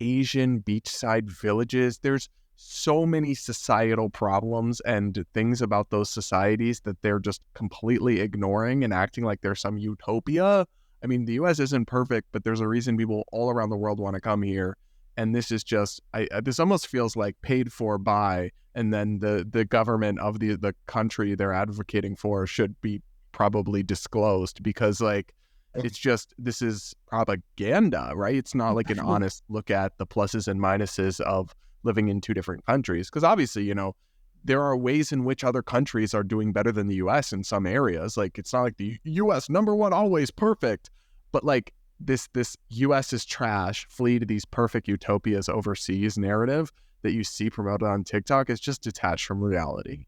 Asian beachside villages. There's so many societal problems and things about those societies that they're just completely ignoring and acting like there's some utopia. I mean, the US isn't perfect, but there's a reason people all around the world want to come here. And this is just, this almost feels like paid for by, and then the government of the country they're advocating for should be probably disclosed, because like, it's just, this is propaganda, right? It's not like an honest look at the pluses and minuses of living in two different countries. Because obviously, you know, there are ways in which other countries are doing better than the US in some areas. Like, it's not like the US number one, always perfect, but like this US is trash, flee to these perfect utopias overseas narrative that you see promoted on TikTok is just detached from reality.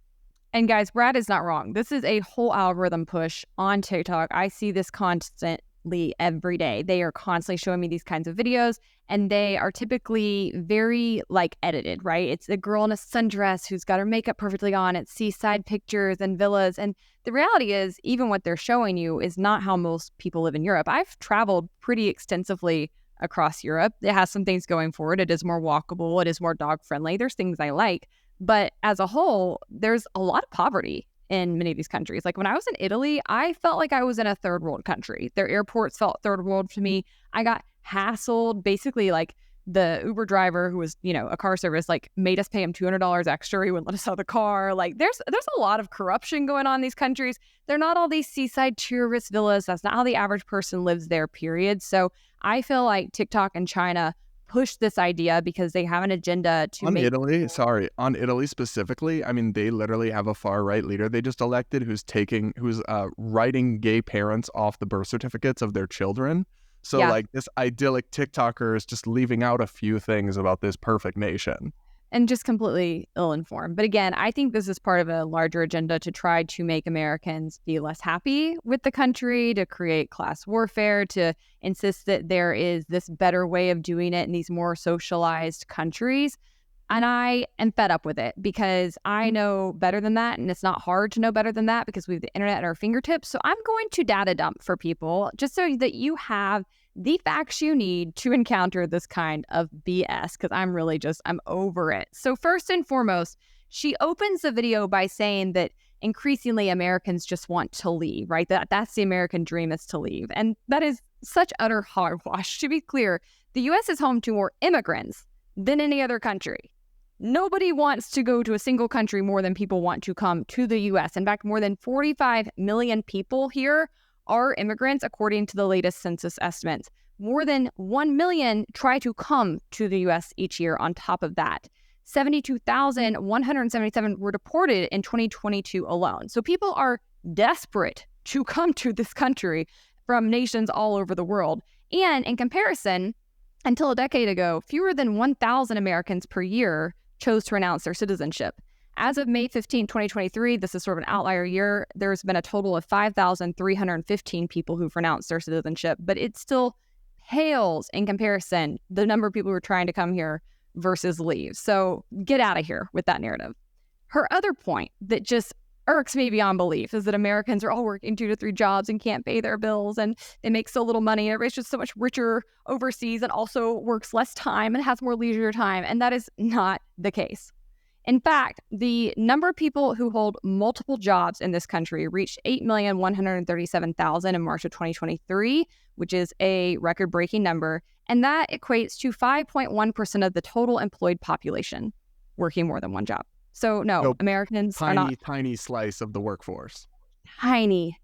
And guys, Brad is not wrong. This is a whole algorithm push on TikTok. I see this constantly every day. They are constantly showing me these kinds of videos, and they are typically very like edited, right? It's a girl in a sundress who's got her makeup perfectly on. It's seaside pictures and villas. And the reality is, even what they're showing you is not how most people live in Europe. I've traveled pretty extensively across Europe. It has some things going for it. It is more walkable. It is more dog friendly. There's things I like. But as a whole, there's a lot of poverty in many of these countries. Like when I was in Italy, I felt like I was in a third world country. Their airports felt third world to me. I got hassled. Basically, like the Uber driver who was, you know, a car service, like made us pay him $200 extra. He wouldn't let us out of the car. Like there's a lot of corruption going on in these countries. They're not all these seaside tourist villas. That's not how the average person lives there, period. So I feel like TikTok and China push this idea because they have an agenda to on Italy specifically. I mean, they literally have a far right leader they just elected who's writing gay parents off the birth certificates of their children. So like this idyllic TikToker is just leaving out a few things about this perfect nation. And just completely ill-informed. But again, I think this is part of a larger agenda to try to make Americans be less happy with the country, to create class warfare, to insist that there is this better way of doing it in these more socialized countries. And I am fed up with it because I know better than that. And it's not hard to know better than that because we have the internet at our fingertips. So I'm going to data dump for people just so that you have the facts you need to encounter this kind of BS, because I'm over it. So first and foremost, she opens the video by saying that increasingly Americans just want to leave, right? That's the American dream, is to leave. And that is such utter hogwash. To be clear, the U.S. is home to more immigrants than any other country. Nobody wants to go to a single country more than people want to come to the U.S. In fact, more than 45 million people here are immigrants, according to the latest census estimates. More than 1 million try to come to the U.S. each year on top of that. 72,177 were deported in 2022 alone. So people are desperate to come to this country from nations all over the world. And in comparison, until a decade ago, fewer than 1,000 Americans per year chose to renounce their citizenship. As of May 15, 2023, this is sort of an outlier year, there's been a total of 5,315 people who've renounced their citizenship, but it still pales in comparison the number of people who are trying to come here versus leave. So get out of here with that narrative. Her other point that just irks me beyond belief is that Americans are all working 2 to 3 jobs and can't pay their bills, and they make so little money. Everybody's just so much richer overseas and also works less time and has more leisure time. And that is not the case. In fact, the number of people who hold multiple jobs in this country reached 8,137,000 in March of 2023, which is a record-breaking number. And that equates to 5.1% of the total employed population working more than one job. So no, Americans are not... Tiny slice of the workforce. Tiny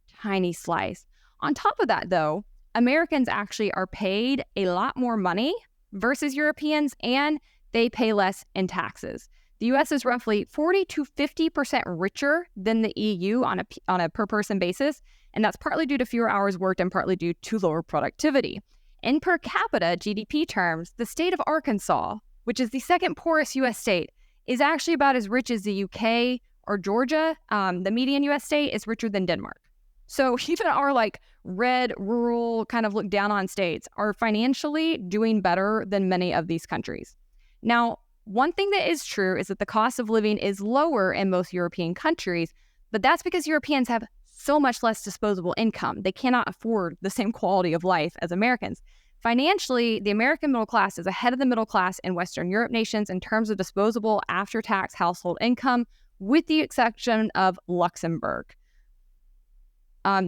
slice. On top of that, though, Americans actually are paid a lot more money versus Europeans, and they pay less in taxes. The U.S. is roughly 40 to 50% richer than the EU on a per-person basis, and that's partly due to fewer hours worked and partly due to lower productivity. In per capita GDP terms, the state of Arkansas, which is the second poorest U.S. state, is actually about as rich as the UK or Georgia. The median U.S. state is richer than Denmark. So even our like red, rural, kind of look down on states are financially doing better than many of these countries. Now, one thing that is true is that the cost of living is lower in most European countries, but that's because Europeans have so much less disposable income. They cannot afford the same quality of life as Americans. Financially, the American middle class is ahead of the middle class in Western Europe nations in terms of disposable after-tax household income, with the exception of Luxembourg.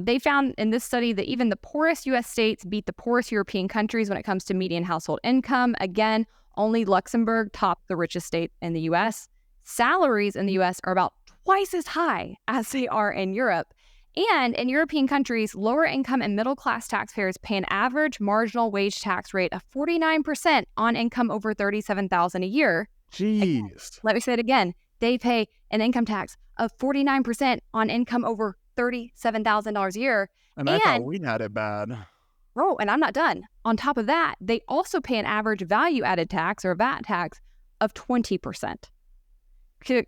They found in this study that even the poorest U.S. states beat the poorest European countries when it comes to median household income. Again, only Luxembourg topped the richest state in the U.S. Salaries in the U.S. are about twice as high as they are in Europe. And in European countries, lower income and middle class taxpayers pay an average marginal wage tax rate of 49% on income over $37,000 a year. Jeez. Again, let me say it again. They pay an income tax of 49% on income over $37,000 a year. And I thought we had it bad. Oh, and I'm not done. On top of that, they also pay an average value-added tax, or VAT tax, of 20%.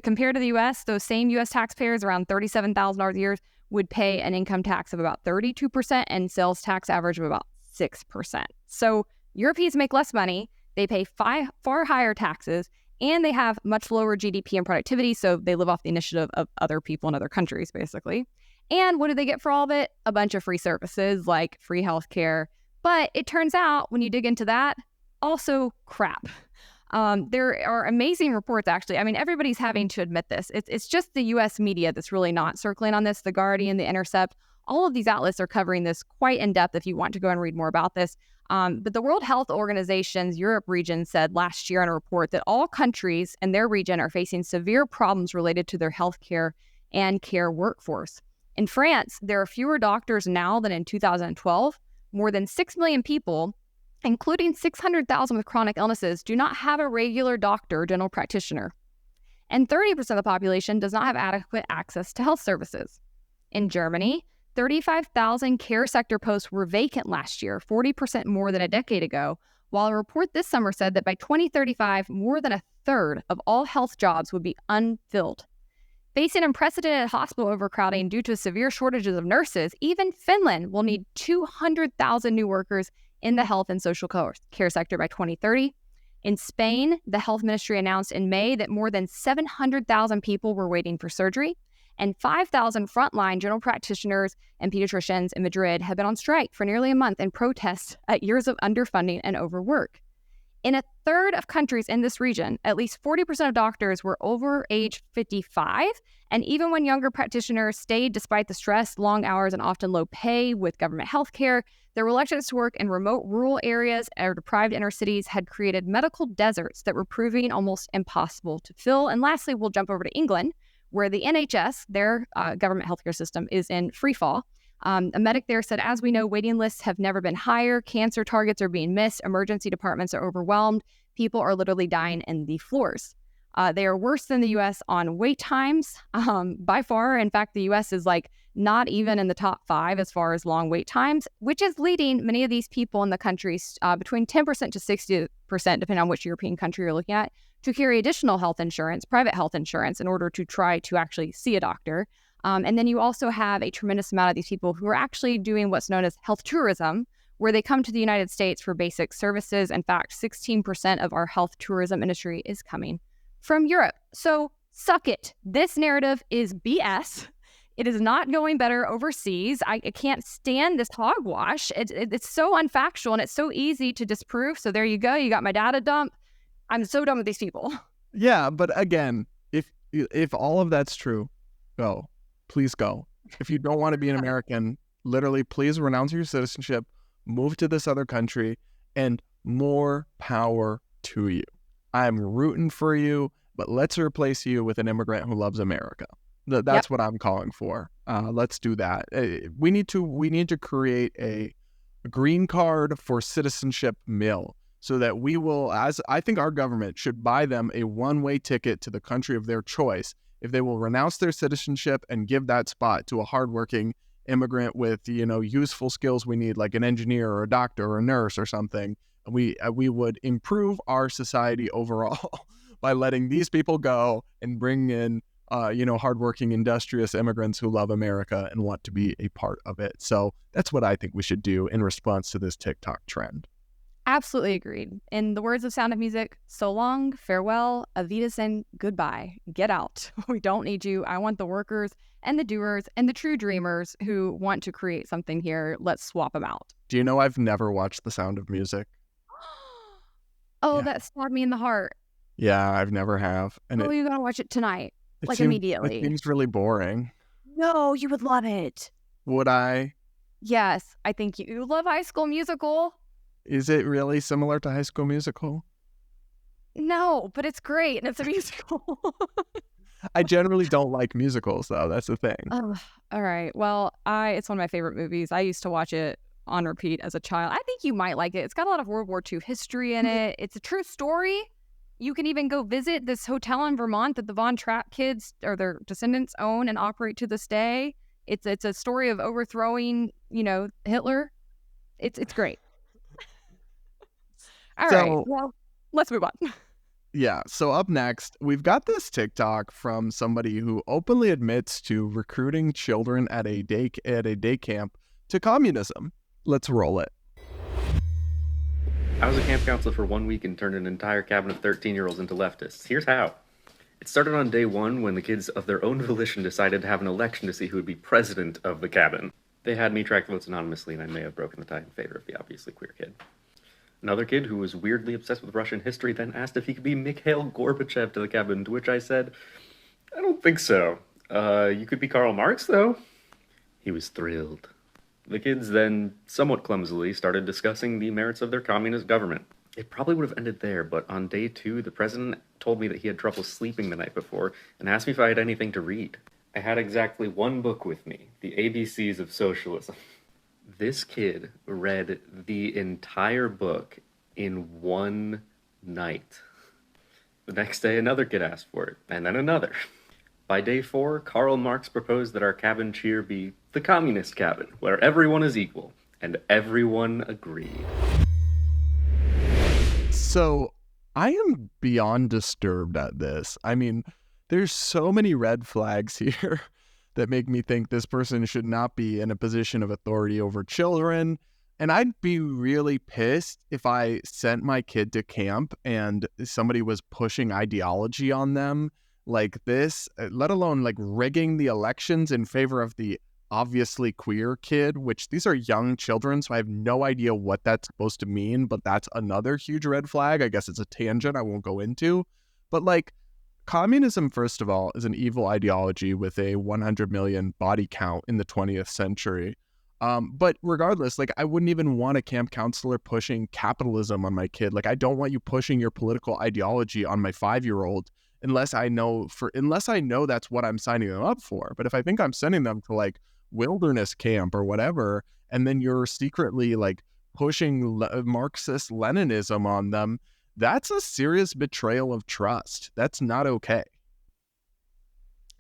Compared to the U.S., those same U.S. taxpayers, around $37,000 a year, would pay an income tax of about 32% and sales tax average of about 6%. So Europeans make less money, they pay far higher taxes, and they have much lower GDP and productivity, so they live off the initiative of other people in other countries, basically. And what do they get for all of it? A bunch of free services like free healthcare. But it turns out, when you dig into that, also crap. There are amazing reports, actually. I mean, everybody's having to admit this. It's just the U.S. media that's really not circling on this. The Guardian, The Intercept, all of these outlets are covering this quite in depth if you want to go and read more about this. But the World Health Organization's Europe region said last year in a report that all countries in their region are facing severe problems related to their healthcare and care workforce. In France, there are fewer doctors now than in 2012. More than 6 million people, including 600,000 with chronic illnesses, do not have a regular doctor, general practitioner. And 30% of the population does not have adequate access to health services. In Germany, 35,000 care sector posts were vacant last year, 40% more than a decade ago, while a report this summer said that by 2035, more than a third of all health jobs would be unfilled. Facing unprecedented hospital overcrowding due to severe shortages of nurses, even Finland will need 200,000 new workers in the health and social care sector by 2030. In Spain, the health ministry announced in May that more than 700,000 people were waiting for surgery, and 5,000 frontline general practitioners and pediatricians in Madrid have been on strike for nearly a month in protest at years of underfunding and overwork. In a third of countries in this region, at least 40% of doctors were over age 55, and even when younger practitioners stayed despite the stress, long hours, and often low pay with government health care, their reluctance to work in remote rural areas or deprived inner cities had created medical deserts that were proving almost impossible to fill. And lastly, we'll jump over to England, where the NHS, their government healthcare system, is in free fall. A medic there said, as we know, waiting lists have never been higher. Cancer targets are being missed. Emergency departments are overwhelmed. People are literally dying in the floors. They are worse than the U.S. on wait times by far. In fact, the U.S. is not even in the top 5 as far as long wait times, which is leading many of these people in the countries between 10% to 60%, depending on which European country you're looking at, to carry additional health insurance, private health insurance, in order to try to actually see a doctor. And then you also have a tremendous amount of these people who are actually doing what's known as health tourism, where they come to the United States for basic services. In fact, 16% of our health tourism industry is coming from Europe. So suck it. This narrative is BS. It is not going better overseas. I can't stand this hogwash. It's so unfactual and it's so easy to disprove. So there you go. You got my data dump. I'm so done with these people. Yeah, but again, if all of that's true, go. Please go. If you don't want to be an American, literally, please renounce your citizenship, move to this other country, and more power to you. I'm rooting for you, but let's replace you with an immigrant who loves America. That's what I'm calling for. Let's do that. We need to create a green card for citizenship mill so that we will, as I think our government should buy them a one-way ticket to the country of their choice if they will renounce their citizenship and give that spot to a hardworking immigrant with, useful skills we need, like an engineer or a doctor or a nurse or something. We would improve our society overall by letting these people go and bring in, hardworking, industrious immigrants who love America and want to be a part of it. So that's what I think we should do in response to this TikTok trend. Absolutely agreed. In the words of Sound of Music, so long, farewell, Avitas, and goodbye. Get out. We don't need you. I want the workers and the doers and the true dreamers who want to create something here. Let's swap them out. Do you know I've never watched The Sound of Music? Oh, Yeah. that stabbed me in the heart. Yeah, I've never have. And you gotta watch it tonight. Like seems, immediately. It seems really boring. No, you would love it. Would I? Yes, I think you love High School Musical. Is it really similar to High School Musical? No, but it's great and it's a musical. I generally don't like musicals, though. That's the thing. All right. Well, it's one of my favorite movies. I used to watch it on repeat as a child. I think you might like it. It's got a lot of World War II history in it. It's a true story. You can even go visit this hotel in Vermont that the Von Trapp kids or their descendants own and operate to this day. It's a story of overthrowing, Hitler. It's great. All right. Well, let's move on. Yeah. So up next, we've got this TikTok from somebody who openly admits to recruiting children at a day camp to communism. Let's roll it. I was a camp counselor for 1 week and turned an entire cabin of 13-year-olds into leftists. Here's how. It started on day one when the kids of their own volition decided to have an election to see who would be president of the cabin. They had me track votes anonymously, and I may have broken the tie in favor of the obviously queer kid. Another kid who was weirdly obsessed with Russian history then asked if he could be Mikhail Gorbachev to the cabin, to which I said, I don't think so. You could be Karl Marx, though? He was thrilled. The kids then, somewhat clumsily, started discussing the merits of their communist government. It probably would have ended there, but on day 2, the president told me that he had trouble sleeping the night before and asked me if I had anything to read. I had exactly one book with me, The ABCs of Socialism. This kid read the entire book in one night. The next day, another kid asked for it, and then another. By day 4, Karl Marx proposed that our cabin cheer be the communist cabin, where everyone is equal, and everyone agreed. So, I am beyond disturbed at this. I mean, there's so many red flags here that make me think this person should not be in a position of authority over children. And I'd be really pissed if I sent my kid to camp and somebody was pushing ideology on them like this, let alone like rigging the elections in favor of the obviously queer kid, which these are young children, so I have no idea what that's supposed to mean, but that's another huge red flag. I guess it's a tangent I won't go into. But like, communism, first of all, is an evil ideology with a 100 million body count in the 20th century. But regardless, like, I wouldn't even want a camp counselor pushing capitalism on my kid. Like, I don't want you pushing your political ideology on my 5-year-old unless I know that's what I'm signing them up for. But if I think I'm sending them to like wilderness camp or whatever, and then you're secretly like pushing Marxist Leninism on them, that's a serious betrayal of trust. That's not okay.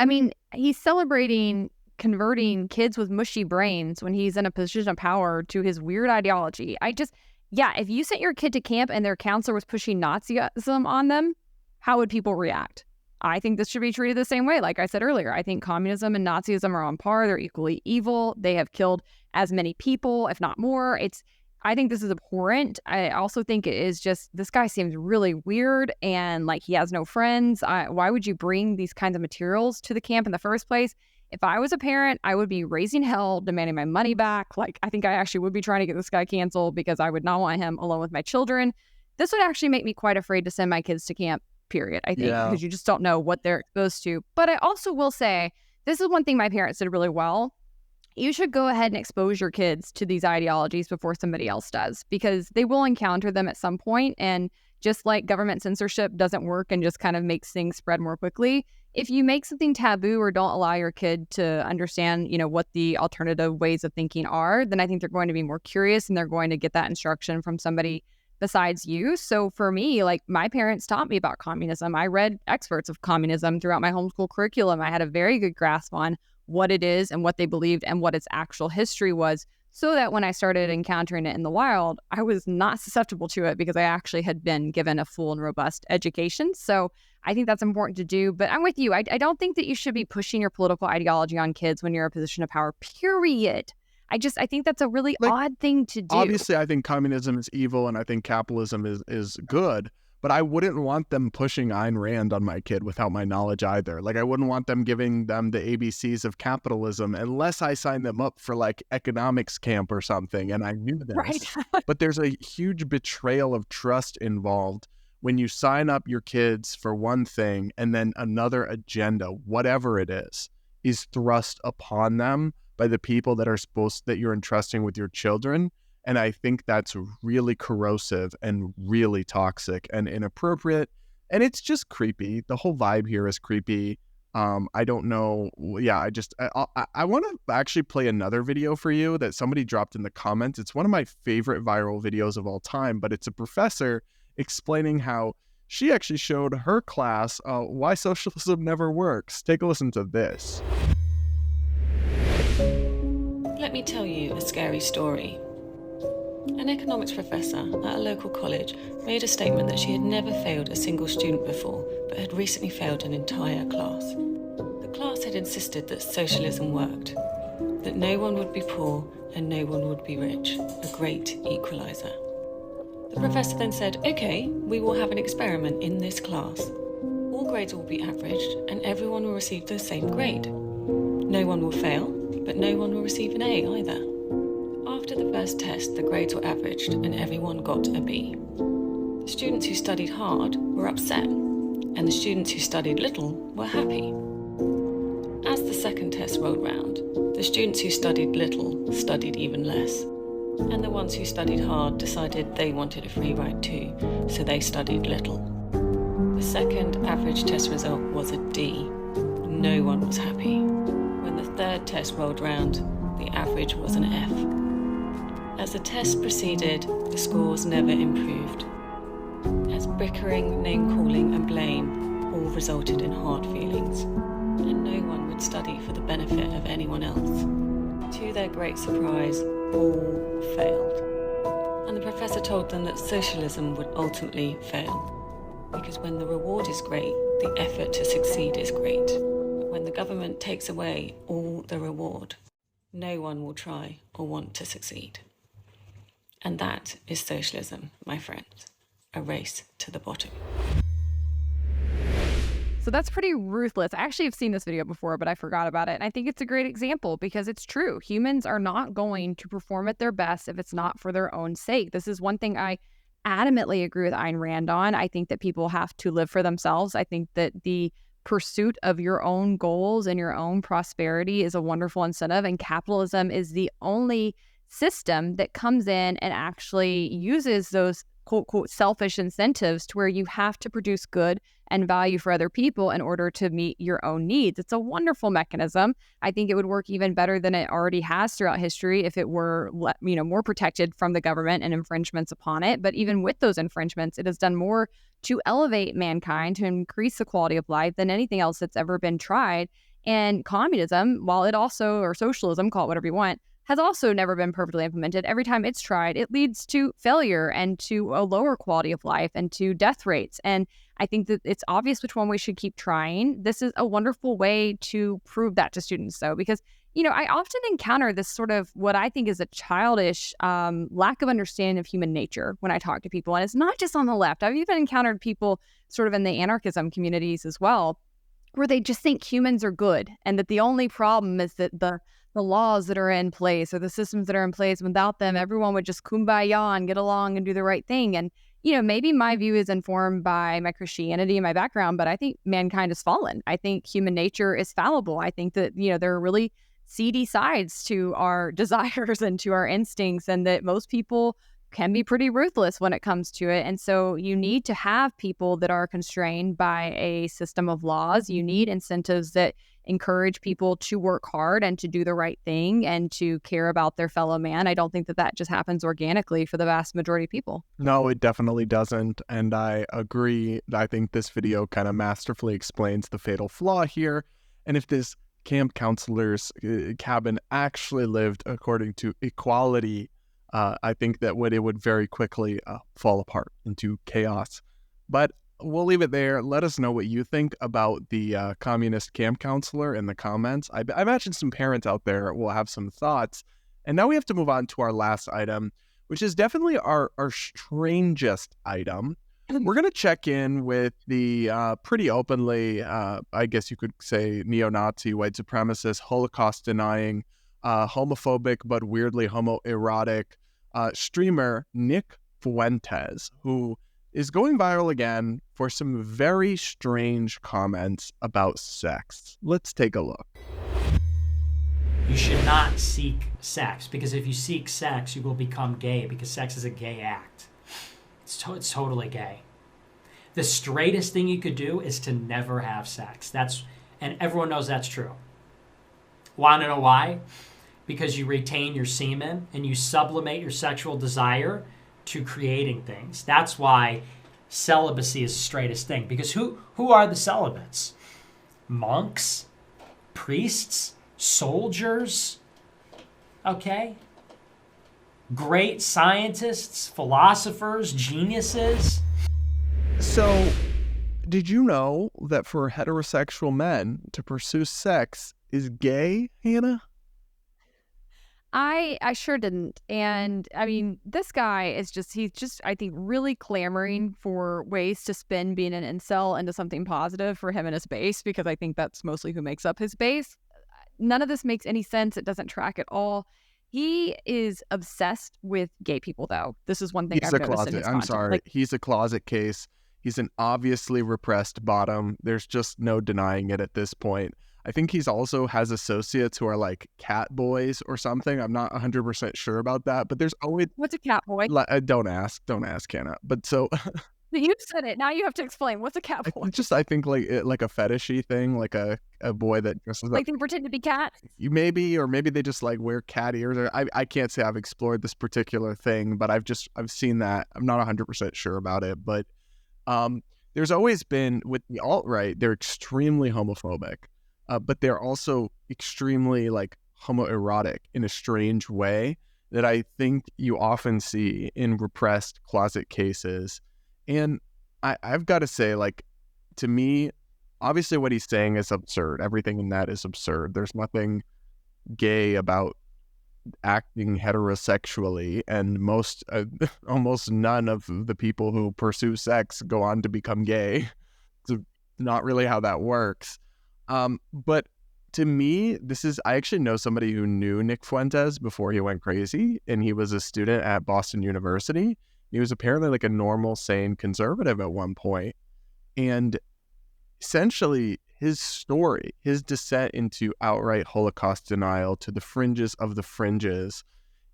I mean, he's celebrating converting kids with mushy brains when he's in a position of power to his weird ideology. If you sent your kid to camp and their counselor was pushing Nazism on them, how would people react? I think this should be treated the same way. Like I said earlier, I think communism and Nazism are on par. They're equally evil. They have killed as many people, if not more. I think this is abhorrent. I also think it is just, this guy seems really weird and like he has no friends. Why would you bring these kinds of materials to the camp in the first place? If I was a parent, I would be raising hell, demanding my money back. Like, I think I actually would be trying to get this guy canceled because I would not want him alone with my children. This would actually make me quite afraid to send my kids to camp, period, I think, because you just don't know what they're exposed to. But I also will say, this is one thing my parents did really well. You should go ahead and expose your kids to these ideologies before somebody else does, because they will encounter them at some point. And just like government censorship doesn't work and just kind of makes things spread more quickly, if you make something taboo or don't allow your kid to understand, what the alternative ways of thinking are, then I think they're going to be more curious and they're going to get that instruction from somebody besides you. So for me, like, my parents taught me about communism. I read experts of communism throughout my homeschool curriculum. I had a very good grasp on what it is and what they believed and what its actual history was, so that when I started encountering it in the wild, I was not susceptible to it because I actually had been given a full and robust education. So I think that's important to do. But I'm with you. I don't think that you should be pushing your political ideology on kids when you're in a position of power, period. I think that's a really odd thing to do. Obviously, I think communism is evil and I think capitalism is good, but I wouldn't want them pushing Ayn Rand on my kid without my knowledge either. Like, I wouldn't want them giving them the ABCs of capitalism unless I signed them up for like economics camp or something and I knew this. Right. But there's a huge betrayal of trust involved when you sign up your kids for one thing and then another agenda, whatever it is thrust upon them by the people that you're entrusting with your children. And I think that's really corrosive and really toxic and inappropriate. And it's just creepy. The whole vibe here is creepy. I don't know. Yeah, I want to actually play another video for you that somebody dropped in the comments. It's one of my favorite viral videos of all time, but it's a professor explaining how she actually showed her class why socialism never works. Take a listen to this. Let me tell you a scary story. An economics professor at a local college made a statement that she had never failed a single student before, but had recently failed an entire class. The class had insisted that socialism worked, that no one would be poor and no one would be rich, a great equalizer. The professor then said, okay, we will have an experiment in this class. All grades will be averaged and everyone will receive the same grade. No one will fail, but no one will receive an A either. After the first test, the grades were averaged and everyone got a B. The students who studied hard were upset, and the students who studied little were happy. As the second test rolled round, the students who studied little studied even less, and the ones who studied hard decided they wanted a free ride too, so they studied little. The second average test result was a D. No one was happy. When the third test rolled round, the average was an F. As the test proceeded, the scores never improved, as bickering, name-calling and blame all resulted in hard feelings, and no one would study for the benefit of anyone else. To their great surprise, all failed. And the professor told them that socialism would ultimately fail, because when the reward is great, the effort to succeed is great. But when the government takes away all the reward, no one will try or want to succeed. And that is socialism, my friends, a race to the bottom. So that's pretty ruthless. I actually have seen this video before, but I forgot about it. And I think it's a great example because it's true. Humans are not going to perform at their best if it's not for their own sake. This is one thing I adamantly agree with Ayn Rand on. I think that people have to live for themselves. I think that the pursuit of your own goals and your own prosperity is a wonderful incentive. And capitalism is the only system that comes in and actually uses those quote, quote, selfish incentives to where you have to produce good and value for other people in order to meet your own needs. It's a wonderful mechanism. I think it would work even better than it already has throughout history if it were, more protected from the government and infringements upon it. But even with those infringements, it has done more to elevate mankind, to increase the quality of life than anything else that's ever been tried. And communism, while it also, or socialism, call it whatever you want, has also never been perfectly implemented. Every time it's tried, it leads to failure and to a lower quality of life and to death rates. And I think that it's obvious which one we should keep trying. This is a wonderful way to prove that to students, though, because, I often encounter this sort of what I think is a childish lack of understanding of human nature when I talk to people. And it's not just on the left. I've even encountered people sort of in the anarchism communities as well, where they just think humans are good and that the only problem is that the laws that are in place or the systems that are in place, without them, everyone would just kumbaya and get along and do the right thing. And, maybe my view is informed by my Christianity and my background, but I think mankind has fallen. I think human nature is fallible. I think that, there are really seedy sides to our desires and to our instincts, and that most people can be pretty ruthless when it comes to it. And so you need to have people that are constrained by a system of laws. You need incentives that encourage people to work hard and to do the right thing and to care about their fellow man. I don't think that just happens organically for the vast majority of people. No, it definitely doesn't. And I agree. I think this video kind of masterfully explains the fatal flaw here. And if this camp counselor's cabin actually lived according to equality, I think that it would very quickly fall apart into chaos. But we'll leave it there. Let us know what you think about the communist camp counselor in the comments. I imagine some parents out there will have some thoughts. And now we have to move on to our last item, which is definitely our strangest item. We're going to check in with the pretty openly, I guess you could say, neo-Nazi, white supremacist, Holocaust-denying, homophobic but weirdly homoerotic streamer Nick Fuentes, who is going viral again for some very strange comments about sex. Let's take a look. You should not seek sex, because if you seek sex, you will become gay, because sex is a gay act. It's totally gay. The straightest thing you could do is to never have sex. And everyone knows that's true. Want to know why? Because you retain your semen and you sublimate your sexual desire to creating things. That's why celibacy is the straightest thing. Because who are the celibates? Monks? Priests? Soldiers? Okay? Great scientists, philosophers, geniuses. So, did you know that for heterosexual men to pursue sex is gay, Hannah? I sure didn't. And I mean, this guy is he's just, I think, really clamoring for ways to spin being an incel into something positive for him and his base, because I think that's mostly who makes up his base. None of this makes any sense. It doesn't track at all. He is obsessed with gay people, though. This is one thing I've noticed in his content. I'm sorry. He's a closet case. He's an obviously repressed bottom. There's just no denying it at this point. I think he's also has associates who are like cat boys or something. I'm not 100% sure about that, but there's always... What's a cat boy? Don't ask, Hannah. But so... You said it. Now you have to explain. What's a cat boy? I think like a fetishy thing, like a boy that dresses like they pretend to be cats. Or maybe they just like wear cat ears. Or I can't say I've explored this particular thing, but I've seen that. I'm not 100% sure about it, but there's always been with the alt-right, they're extremely homophobic, but they're also extremely like homoerotic in a strange way that I think you often see in repressed closet cases. And I've got to say, like, to me, obviously what he's saying is absurd. Everything in that is absurd. There's nothing gay about acting heterosexually, and almost none of the people who pursue sex go on to become gay. It's not really how that works. But to me, I actually know somebody who knew Nick Fuentes before he went crazy, and he was a student at Boston University. He was apparently like a normal, sane conservative at one point. And essentially his story, his descent into outright Holocaust denial to the fringes of the fringes,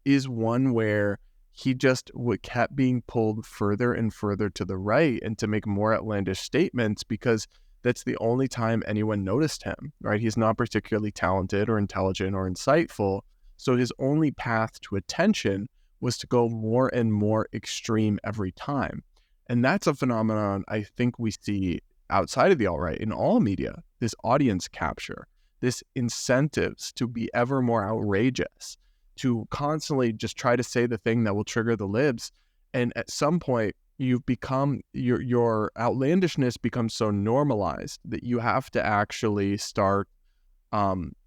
is one where he just kept being pulled further and further to the right and to make more outlandish statements, because that's the only time anyone noticed him, right? He's not particularly talented or intelligent or insightful. So his only path to attention was to go more and more extreme every time. And that's a phenomenon I think we see outside of the alt-right in all media, this audience capture, this incentives to be ever more outrageous, to constantly just try to say the thing that will trigger the libs. And at some point, you've become, your outlandishness becomes so normalized that you have to actually start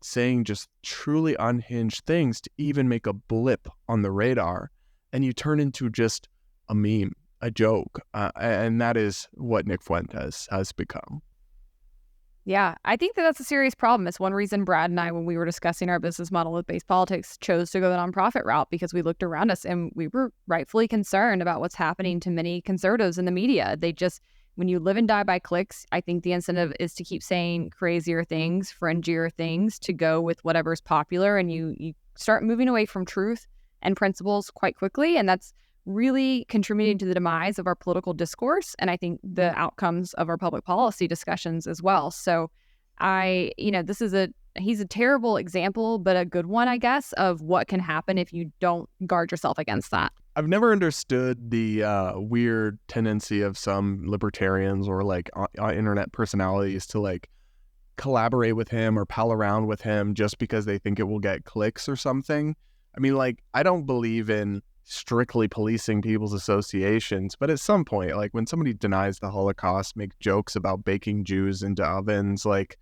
saying just truly unhinged things to even make a blip on the radar, and you turn into just a meme, a joke, and that is what Nick Fuentes has become. Yeah, I think that's a serious problem. It's one reason Brad and I, when we were discussing our business model with base politics, chose to go the nonprofit route, because we looked around us and we were rightfully concerned about what's happening to many conservatives in the media. When you live and die by clicks, I think the incentive is to keep saying crazier things, fringier things, to go with whatever's popular, and you start moving away from truth and principles quite quickly, and that's really contributing to the demise of our political discourse, and I think the outcomes of our public policy discussions as well. So he's a terrible example, but a good one, I guess, of what can happen if you don't guard yourself against that. I've never understood the weird tendency of some libertarians or like internet personalities to like collaborate with him or pal around with him just because they think it will get clicks or something. I mean, like, I don't believe in strictly policing people's associations, but at some point, like when somebody denies the Holocaust, make jokes about baking Jews into ovens, like,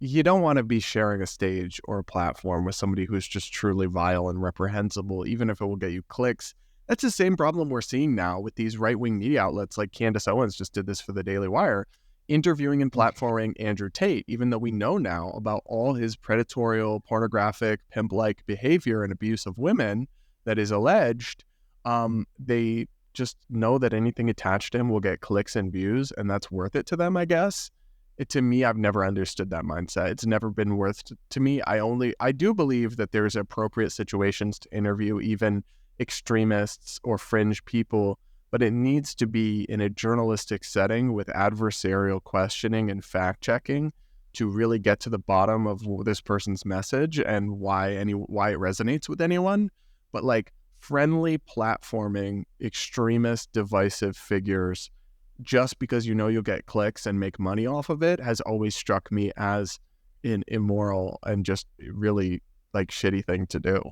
you don't want to be sharing a stage or a platform with somebody who's just truly vile and reprehensible, even if it will get you clicks. That's the same problem we're seeing now with these right-wing media outlets like Candace Owens just did this for the Daily Wire, interviewing and platforming Andrew Tate, even though we know now about all his predatorial, pornographic, pimp-like behavior and abuse of women that is alleged. They just know that anything attached to him will get clicks and views, and that's worth it to them, I guess. To me, I've never understood that mindset. It's never been worth to me. I do believe that there's appropriate situations to interview even extremists or fringe people, but it needs to be in a journalistic setting with adversarial questioning and fact-checking to really get to the bottom of this person's message and why it resonates with anyone. But like friendly platforming extremist divisive figures just because you know you'll get clicks and make money off of it has always struck me as an immoral and just really like shitty thing to do.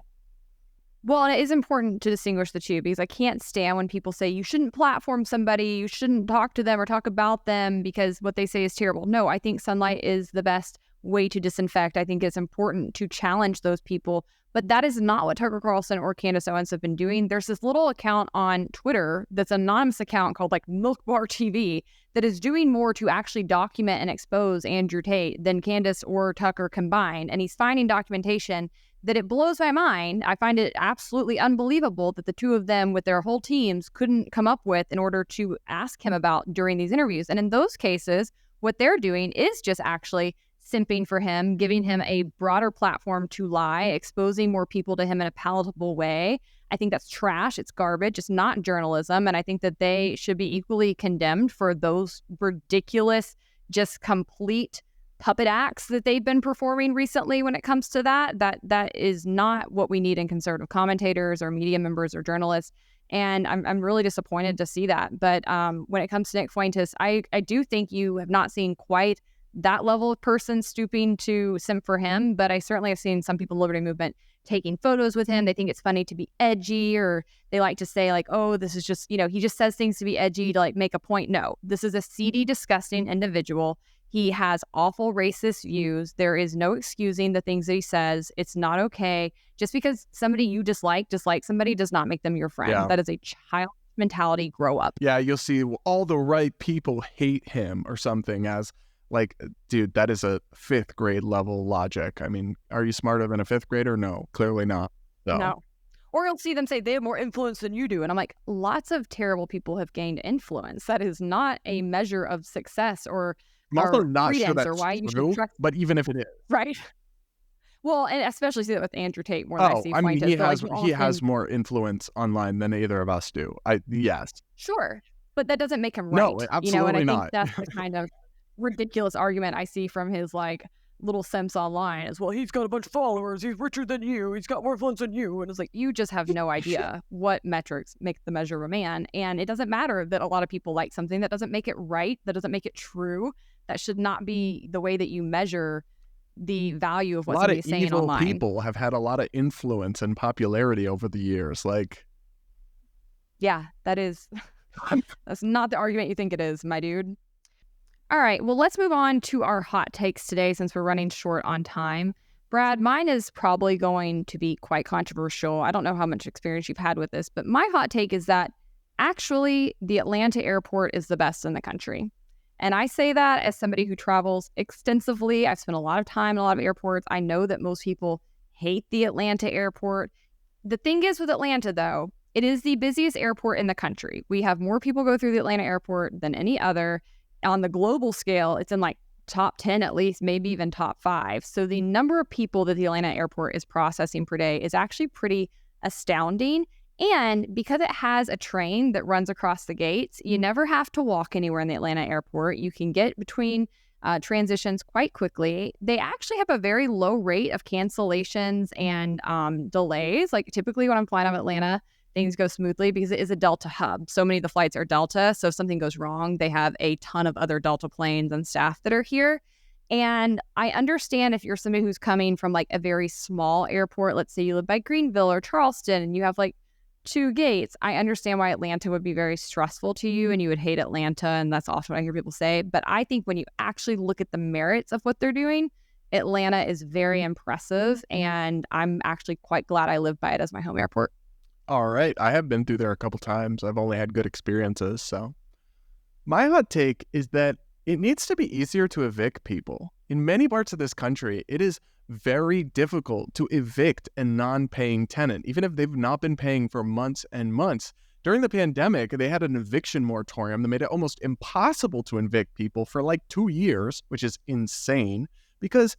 Well, and it is important to distinguish the two, because I can't stand when people say you shouldn't platform somebody, you shouldn't talk to them or talk about them because what they say is terrible. No, I think sunlight is the best way to disinfect. I think it's important to challenge those people, but that is not what Tucker Carlson or Candace Owens have been doing. There's this little account on Twitter that's an anonymous account called like Milk Bar TV that is doing more to actually document and expose Andrew Tate than Candace or Tucker combined. And he's finding documentation that it blows my mind. I find it absolutely unbelievable that the two of them with their whole teams couldn't come up with in order to ask him about during these interviews. And in those cases, what they're doing is just actually simping for him, giving him a broader platform to lie, exposing more people to him in a palatable way. I think that's trash. It's garbage. It's not journalism. And I think that they should be equally condemned for those ridiculous, just complete puppet acts that they've been performing recently when it comes to that is not what we need in conservative commentators or media members or journalists. And I'm really disappointed to see that. But when it comes to Nick Fuentes, I do think you have not seen quite that level of person stooping to simp for him. But I certainly have seen some people in the Liberty Movement taking photos with him. They think it's funny to be edgy, or they like to say like, oh, this is just, he just says things to be edgy to like make a point. No, this is a seedy, disgusting individual. He has awful racist views. There is no excusing the things that he says. It's not okay. Just because somebody you dislike somebody does not make them your friend. Yeah. That is a child mentality. Grow up. Yeah, you'll see all the right people hate him or something as like, dude, that is a 5th grade level logic. I mean, are you smarter than a 5th grader? No, clearly not. So. No. Or you'll see them say they have more influence than you do. And I'm like, lots of terrible people have gained influence. That is not a measure of success or I'm also not sure that's why true, you should but even if it is. Right. Well, and especially see that with Andrew Tate more than I see Fuentes. He has more influence online than either of us do. Yes. Sure. But that doesn't make him right. No, absolutely and I not. think that's the kind of ridiculous argument I see from his like little simps online as well. He's got a bunch of followers. He's richer than you. He's got more influence than you. And it's like, you just have no idea what metrics make the measure of a man. And it doesn't matter that a lot of people like something. That doesn't make it right. That doesn't make it true. That should not be the way that you measure the value of what somebody's saying online. A lot of evil people have had a lot of influence and popularity over the years. Like, yeah, that's not the argument you think it is, my dude. All right, well, let's move on to our hot takes today since we're running short on time. Brad, mine is probably going to be quite controversial. I don't know how much experience you've had with this, but my hot take is that actually the Atlanta airport is the best in the country. And I say that as somebody who travels extensively. I've spent a lot of time in a lot of airports. I know that most people hate the Atlanta airport. The thing is with Atlanta, though, it is the busiest airport in the country. We have more people go through the Atlanta airport than any other. On the global scale, it's in like top 10 at least, maybe even top 5. So the number of people that the Atlanta airport is processing per day is actually pretty astounding. And because it has a train that runs across the gates, you never have to walk anywhere in the Atlanta airport. You can get between transitions quite quickly. They actually have a very low rate of cancellations and delays. Like typically when I'm flying out of Atlanta, things go smoothly because it is a Delta hub. So many of the flights are Delta. So if something goes wrong, they have a ton of other Delta planes and staff that are here. And I understand if you're somebody who's coming from like a very small airport, let's say you live by Greenville or Charleston and you have like 2 gates, I understand why Atlanta would be very stressful to you and you would hate Atlanta. And that's often what I hear people say. But I think when you actually look at the merits of what they're doing, Atlanta is very impressive, and I'm actually quite glad I live by it as my home airport. All right. I have been through there a couple times. I've only had good experiences. So my hot take is that it needs to be easier to evict people. In many parts of this country, it is very difficult to evict a non-paying tenant, even if they've not been paying for months and months. During the pandemic, they had an eviction moratorium that made it almost impossible to evict people for like 2 years, which is insane, because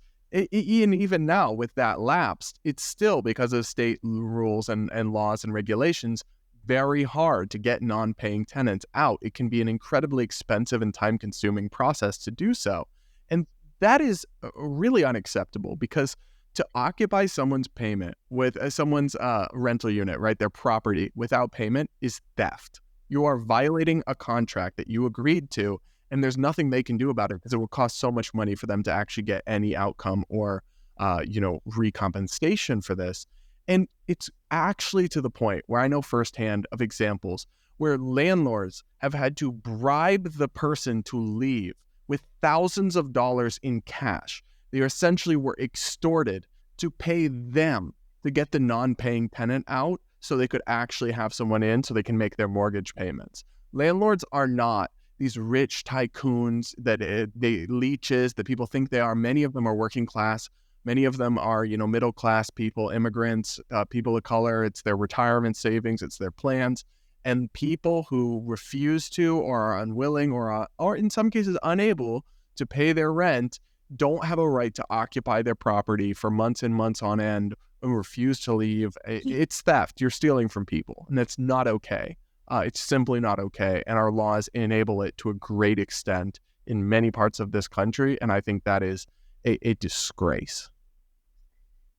even now with that lapsed, it's still, because of state rules and laws and regulations, very hard to get non-paying tenants out. It can be an incredibly expensive and time-consuming process to do so. And that is really unacceptable, because to occupy someone's payment with someone's rental unit, right, their property, without payment is theft. You are violating a contract that you agreed to, and there's nothing they can do about it, because it will cost so much money for them to actually get any outcome or, recompensation for this. And it's actually to the point where I know firsthand of examples where landlords have had to bribe the person to leave with thousands of dollars in cash. They essentially were extorted to pay them to get the non-paying tenant out so they could actually have someone in so they can make their mortgage payments. Landlords are not these rich tycoons that they leeches that people think they are. Many of them are working class. Many of them are, middle class people, immigrants, people of color. It's their retirement savings. It's their plans. And people who refuse to, or are unwilling, or in some cases unable to pay their rent, don't have a right to occupy their property for months and months on end and refuse to leave. It's theft. You're stealing from people, and that's not okay. It's simply not okay. And our laws enable it to a great extent in many parts of this country. And I think that is a disgrace.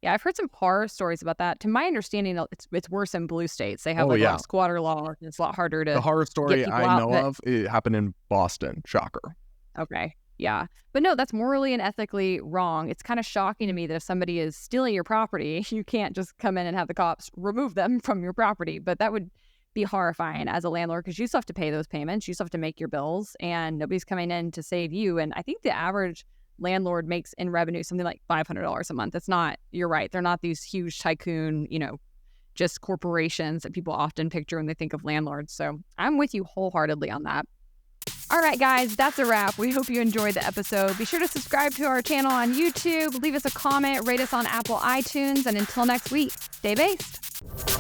Yeah, I've heard some horror stories about that. To my understanding, it's worse in blue states. They have a lot of squatter laws, and it's a lot harder to. The horror story I know out, of, it happened in Boston. Shocker. Okay, yeah. But no, that's morally and ethically wrong. It's kind of shocking to me that if somebody is stealing your property, you can't just come in and have the cops remove them from your property. But that would be horrifying as a landlord, because you still have to pay those payments. You still have to make your bills, and nobody's coming in to save you. And I think the average landlord makes in revenue something like $500 a month. It's not, you're right, they're not these huge tycoon, just corporations that people often picture when they think of landlords. So I'm with you wholeheartedly on that. All right, guys, that's a wrap. We hope you enjoyed the episode. Be sure to subscribe to our channel on YouTube, leave us a comment, rate us on Apple iTunes, and until next week, stay based.